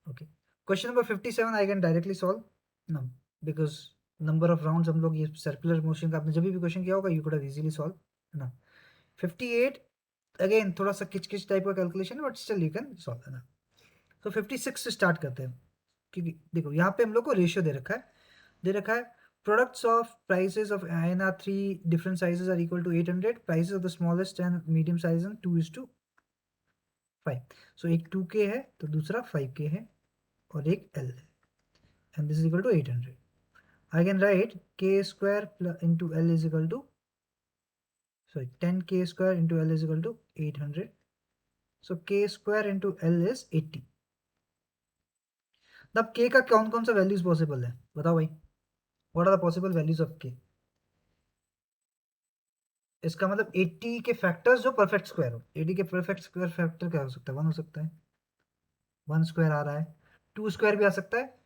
Okay. Question number 57 I can directly solve. No, because number of rounds हम लोग ये circular motion का आपने जब भी क्वेश्चन किया होगा you could have easily solved, है ना? 58 अगेन थोड़ा सा किच किच टाइप का कैलकुलेशन है but still you can solve, है ना? तो 56 से स्टार्ट करते हैं, क्योंकि देखो यहाँ पे हम लोग को रेशियो दे रखा है products of prices of INR 3 different sizes are equal to 800, prices of the smallest and medium size 2:5। So एक 2K है तो दूसरा 5K है और एक L है, and this is equal to 800। I can write K square into L is equal to, sorry, 10K square into L is equal to 800. So K square into L is 80. अब K का कौन कौन सा values possible है बताओ भाई? What are the possible values of K? इसका मतलब 80 के फैक्टर्स जो परफेक्ट स्क्वायर हो। 80 के परफेक्ट स्क्वायर फैक्टर क्या हो सकता है? 1 हो सकता है, 1 स्क्वायर आ रहा है, 2 स्क्वायर भी आ सकता है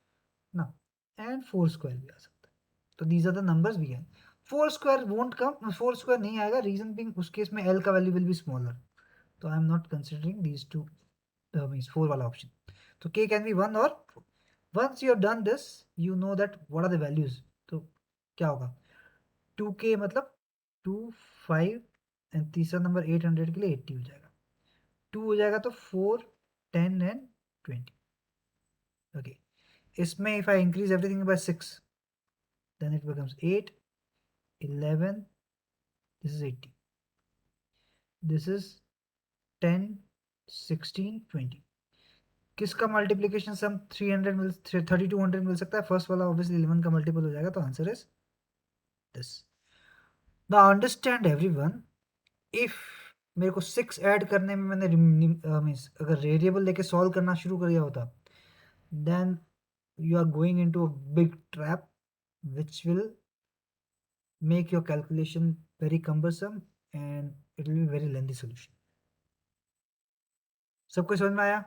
ना, एंड 4 स्क्वायर भी आ सकता है। तो these are the numbers we हैं। 4 स्क्वायर वोंट कम, 4 स्क्वायर नहीं आएगा, रीजन बिंग उस केस में L का वैल्यू विल बी स्मॉलर, तो I am not considering these two, means 4 वाला ऑप्शन। तो K कैन बी 1 और 4। Once you have done this you know that what are the values. तो क्या होगा? 2K मतलब 2, 5 एंड तीसरा नंबर 800 के लिए 80 हो जाएगा, 2 हो जाएगा तो 4, 10 एंड 20। ओके, इसमें if I increase everything by 6 then it becomes 8, 11, this is 80, this is 10, 16, 20। किसका मल्टीप्लीकेशन सम 300 मिल 3200 मिल सकता है? फर्स्ट वाला ऑब्वियसली 11 का मल्टीपल हो जाएगा, तो answer is this. Now understand everyone, if मेरे को 6 ऐड करने में मैंने मीन्स अगर वेरिएबल लेके सॉल्व करना शुरू कर दिया होता, then you are going into a big trap which will make your calculation very cumbersome and it will be very lengthy solution. सबको समझ में आया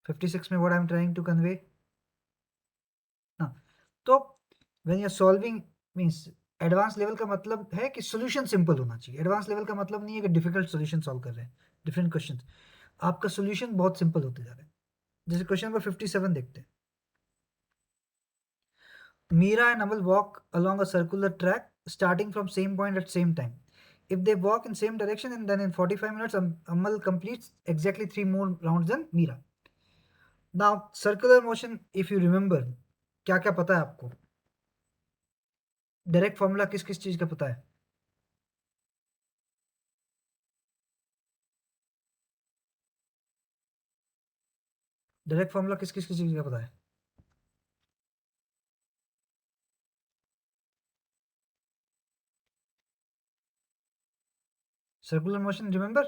56 में what I am trying to convey? हाँ, तो when you are solving means advance level का मतलब है कि सोल्यूशन सिंपल होना चाहिए। एडवांस लेवल का मतलब नहीं है कि डिफिकल्ट सोल्यूशन सॉल्व कर रहे हैं, डिफरेंट क्वेश्चन, आपका सोल्यूशन बहुत सिंपल होते जा रहा है। जैसे क्वेश्चन नंबर 57 देखते हैं। Meera and Amal walk along a circular track starting from same point at same time. If they walk in same direction and then in 45 minutes Amal completes exactly 3 more rounds than Meera. Now circular motion if you remember, क्या क्या पता है आपको? Direct formula किस किस चीज का पता है? डायरेक्ट फॉर्मूला किस किस चीज का पता है? सर्कुलर मोशन रिमेंबर,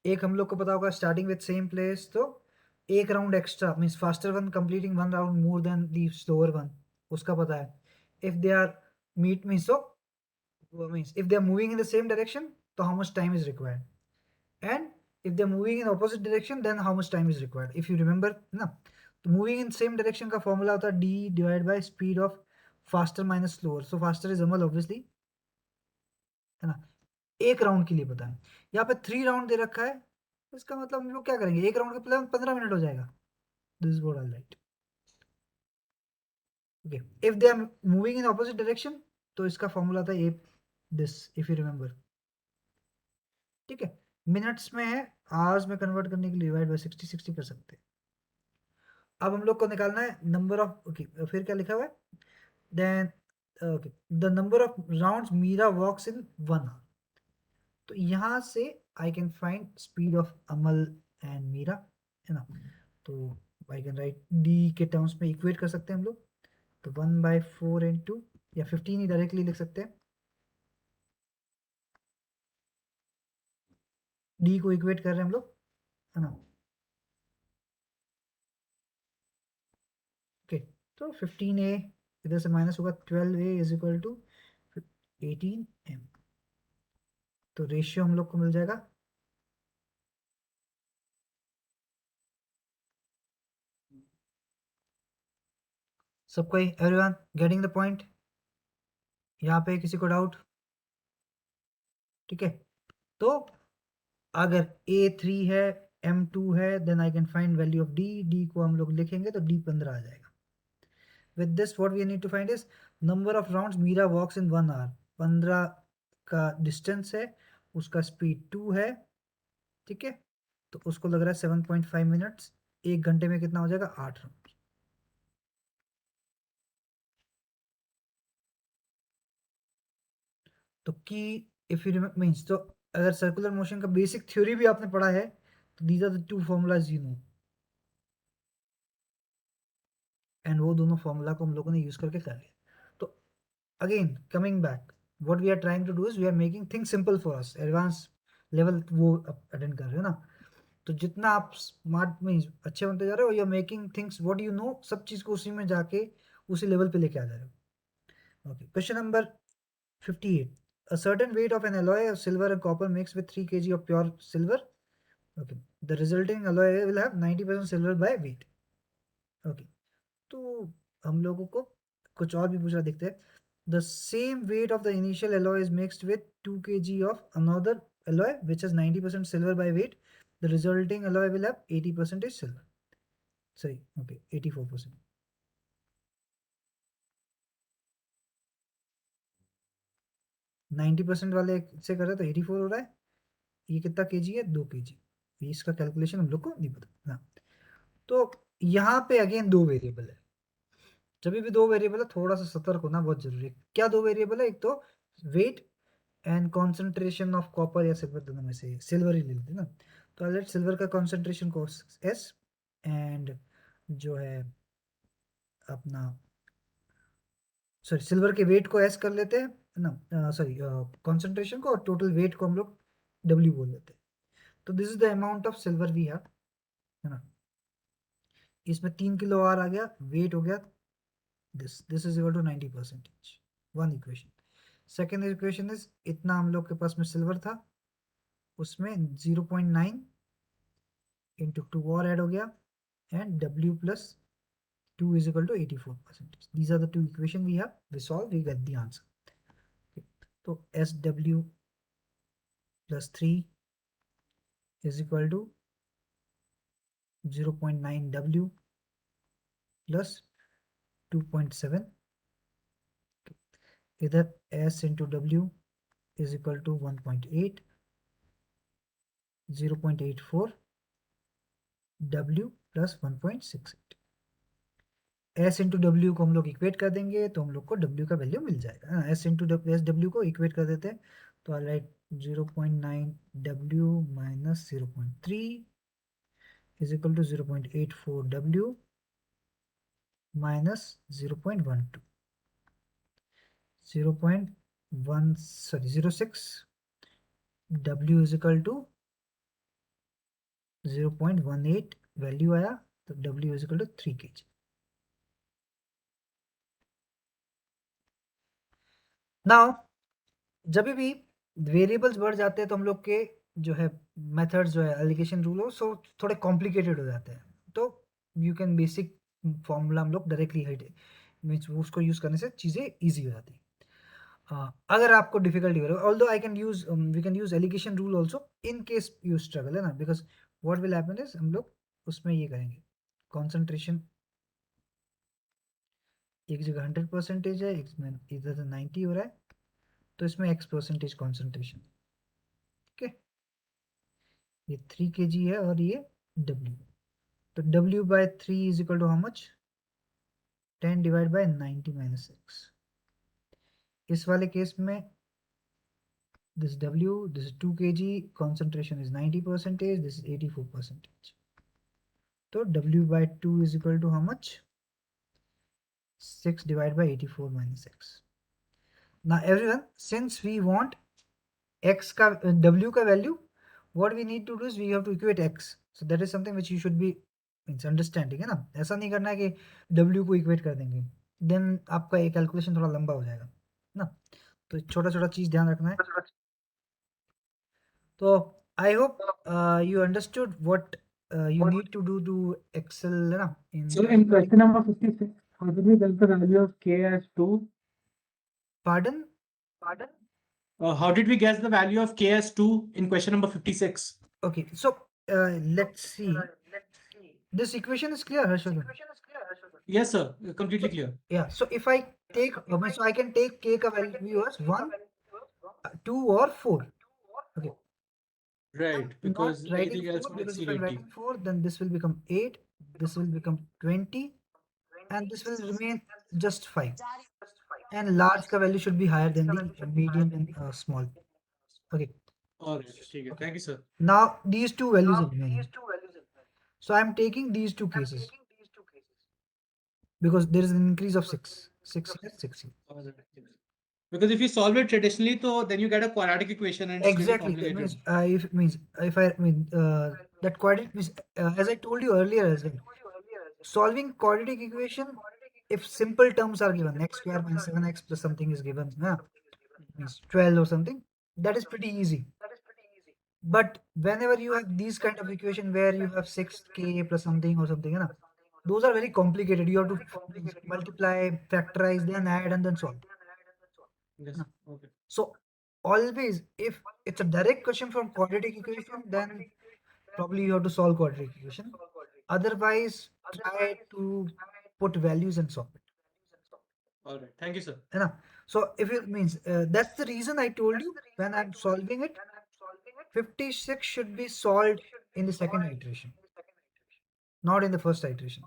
एक हम लोग को पता होगा स्टार्टिंग विद सेम प्लेस, तो एक round extra means faster one completing one round more than the slower one, उसका पता है। If they are meet means so means if they are moving in the same direction तो how much time is required, and if they are moving in opposite direction then how much time is required, if you remember ना। तो moving in same direction का formula होता है d divide by speed of faster minus slower, so faster is Amal obviously, है ना। एक round के लिए पता है, यहाँ पे 3 राउंड दे रखा है, इसका मतलब हम लोग क्या करेंगे, एक राउंड का प्लान 15 मिनट हो जाएगा। This is what I write. Okay, if they are moving in opposite direction तो इसका फॉर्मूला था a this, if you remember, ठीक है। मिनट्स में है, आवर्स में कन्वर्ट करने के लिए डिवाइड बाय 60 60 कर सकते हैं। अब हम लोग को निकालना है नंबर ऑफ, ओके फिर क्या लिखा हुआ है, then okay, the number of rounds Meera walks in 1 hour. तो यहाँ से I can find speed of Amal and Meera, है ना। तो आई कैन राइट डी के टर्म्स में इक्वेट कर सकते हैं हम लोग। तो 1/4 या 15 ही डायरेक्टली लिख सकते हैं। डी को इक्वेट कर रहे हैं हम लोग, है ना। ओके, तो 15a इधर से माइनस होगा, 12a is equal to 18m। तो रेशियो हम लोग को मिल जाएगा, सबको एवरीवन गेटिंग द पॉइंट? यहाँ पे किसी को डाउट? ठीक है, तो अगर A3 है, M2 है, then I can find value of d. D को हम लोग लिखेंगे तो डी 15 आ जाएगा। With this what we need to find is number of rounds Meera walks in 1 hour. 15 का डिस्टेंस है, उसका स्पीड 2 है, ठीक है। तो उसको लग रहा है 7.5 मिनट्स। 1 घंटे में कितना हो जाएगा? 8 राउंड। तो की इफ यू मीन्स, तो अगर सर्कुलर मोशन का बेसिक थ्योरी भी आपने पढ़ा है तो these are the two formulas you know, and वो दोनों फॉर्मूला को हम लोगों ने यूज करके कर लिया। तो again coming back, what we are trying to do is we are making things simple for us. Advance level वो अटेंड कर रहे हो ना, तो जितना आप स्मार्ट में अच्छे बनते जा रहे हो, you are making things what you know, सब चीज को उसी में जाके उसी लेवल पे लेके आ जा रहे हो। Okay, question number 58. A certain weight of an alloy of silver and copper mixed with 3 kg of pure silver. Okay. The resulting alloy will have 90% silver by weight. Okay. तो हम लोगों को कुछ और भी पूछा, देखते हैं। The same weight of the initial alloy is mixed with 2 kg of another alloy which has 90% silver by weight. The resulting alloy will have 80% silver. Sorry, okay, 84%. 90% वाले से कर रहे तो 84 हो रहा है। ये कितना केजी है? 2 kg। इसका कैलकुलेशन हम लोग को नहीं पता ना। तो यहाँ पे अगेन दो वेरिएबल है। जब भी दो वेरिएबल है थोड़ा सा सतर्क होना बहुत जरूरी है। क्या दो वेरिएबल है? एक तो weight and concentration of copper या सिल्वर, दोनों में से सिल्वर ही ले लेते ना। तो लेट सिल्वर का कॉन्सेंट्रेशन को एस, एंड जो है अपना, सॉरी, सिल्वर के वेट को एस कर लेते हैं ना, सॉरी, कॉन्सेंट्रेशन को, और टोटल वेट को हम लोग डब्ल्यू बोल लेते हैं। तो this is the amount of silver we have, है ना। इसमें 3 किलो आर आ गया, वेट हो गया this is equal to 90%। One equation. Second equation is, इतना हम लोग के पास में सिल्वर था, उसमें 0.9 इंटू 2 और ऐड हो गया, and W plus 2 is equal to 84%। These are the two equation we have, we solve, we get the answer. तो SW plus 3 is equal to 0.9 W plus 2.7, इधर S into W is equal to 1.8, 0.84 W plus 1.68। S into W को हम लोग equate कर देंगे तो हम लोग को W का वैल्यू मिल जाएगा। S इंटू एस डब्ल्यू को इक्वेट कर देते हैं तो I write 0.9 W minus 0.3 is equal to 0.84 W minus 0.12, 0.1 sorry 0.6 W is equal to 0.18 value आया, तो W is equal to 3 kg। Now जब भी वेरिएबल्स बढ़ जाते हैं तो हम लोग के जो है मेथड्स, जो है एलिगेशन रूल हो, सो थोड़े कॉम्प्लिकेटेड हो जाते हैं। तो यू कैन बेसिक फॉर्मूला हम लोग डायरेक्टली हिट मीन्स उसको यूज करने से चीज़ें ईजी हो जाती हैं। अगर आपको डिफिकल्टी हो रही है, although I can use, we can use alligation rule also in case you struggle, है ना। Because what will happen is, हम लोग उसमें ये करेंगे, कॉन्सेंट्रेशन एक जगह 100% है, इधर से 90 हो रहा है, तो इसमें X% कॉन्सेंट्रेशन, ठीक है। ये 3 kg है और ये W, तो W by 3 is equal to how much? 10 divide by 90 minus 6, इस वाले केस में this W, this is 2 kg, concentration is 90%, this is 84%. So W by 2 is equal to how much? 6 divided by 84 minus x. Now everyone, since we want x का W का value, what we need to do is we have to equate x. So that is something which you should be means understanding है ना. ऐसा नहीं करना है कि W को equate कर देंगे, then आपका ये calculation थोड़ा लंबा हो जाएगा ना. तो छोटा छोटा चीज ध्यान रखना है. So I hope you understood what you need to do to excel ना in. So in question number 56, how did we get the value of k as 2? Pardon? How did we guess the value of k as 2 in question number 56? Okay, so let's see. This equation is clear, Harshad? Yes, sir. Completely clear. Yeah, so if I take, so I can take k ka value as 1, 2 or 4. Okay. Right, because Not writing anything else 4, would because if exceed I'm 80. writing 4, then this will become 8, this will become 20, and this will remain just 5. And large ka value should be higher than the medium and small. Okay. All right. Okay. Thank you, sir. Now these two values are remaining. So I'm taking these two cases because there is an increase of 6. 6 here, 6 here. All right. Because if you solve it traditionally, so then you get a quadratic equation and it's really Exactly. That complicated. means if I mean that quadratic means as I told you earlier as well, solving quadratic equation, if simple terms are given, x square minus 7x plus something is given, means 12 or something, that is pretty easy. But whenever you have these kind of equation where you have 6k plus something or something, those are very complicated. You have to multiply, factorize, then add, and then solve. Yes. Okay. So always, if it's a direct question from quadratic equation, then probably you have to solve quadratic equation. Otherwise, try to put values and solve it. All right. Thank you, sir. So if it means that's the reason I told you when I'm solving it, 56 should be solved in the second iteration, not in the first iteration,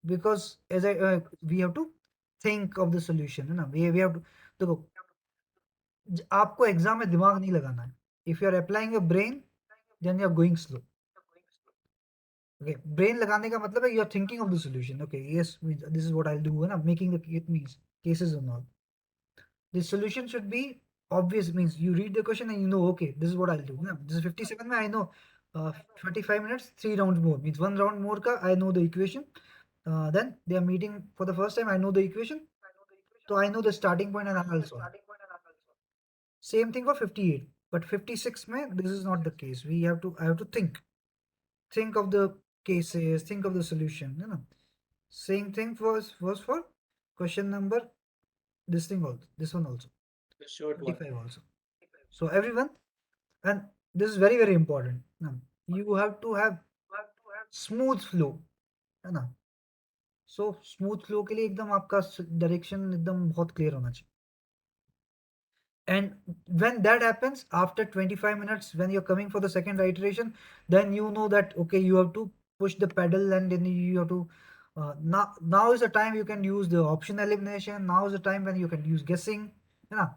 because as I we have to think of the solution, है ना. We have to देखो आपको exam में दिमाग नहीं लगाना है. If you are applying your brain, then you are going slow. Okay, brain लगाने का मतलब है you are thinking of the solution. Okay, yes, means this is what I'll do, है ना, making the it means cases and all. The solution should be obvious, means you read the question and you know, okay, this is what I'll do. ना, this is 57 में I know 45 minutes, 3 rounds more, means 1 round more का I know the equation. Then they are meeting for the first time, I know the equation, so I know the starting point and I'll solve. Same thing for 58, but 56 mein this is not the case. I have to think of the cases, think of the solution, you know. Same thing was for question number this thing also, this one also, The short one. 25 also. So everyone, and this is very important ना, you have to have smooth flow, है ना. So smooth flow के लिए एकदम आपका direction एकदम बहुत clear होना चाहिए. And when that happens after 25 minutes, when you're coming for the second iteration, then you know that okay, you have to push the pedal, and then you have to now is the time you can use the option elimination. Now is the time when you can use guessing, yeah,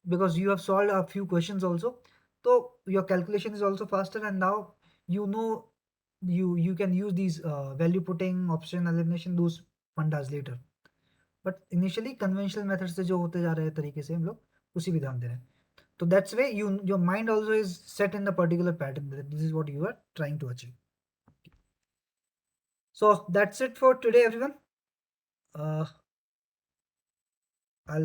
because you have solved a few questions also, so your calculation is also faster, and now you know you can use these value putting, option elimination, those fundas later. But initially conventional method से जो होते जा रहे हैं तरीके से हम लोग उसी भी ध्यान दे रहे हैं. तो that's way you your mind also is set in the particular pattern. This is what you are trying to achieve. So that's it for today, everyone. I'll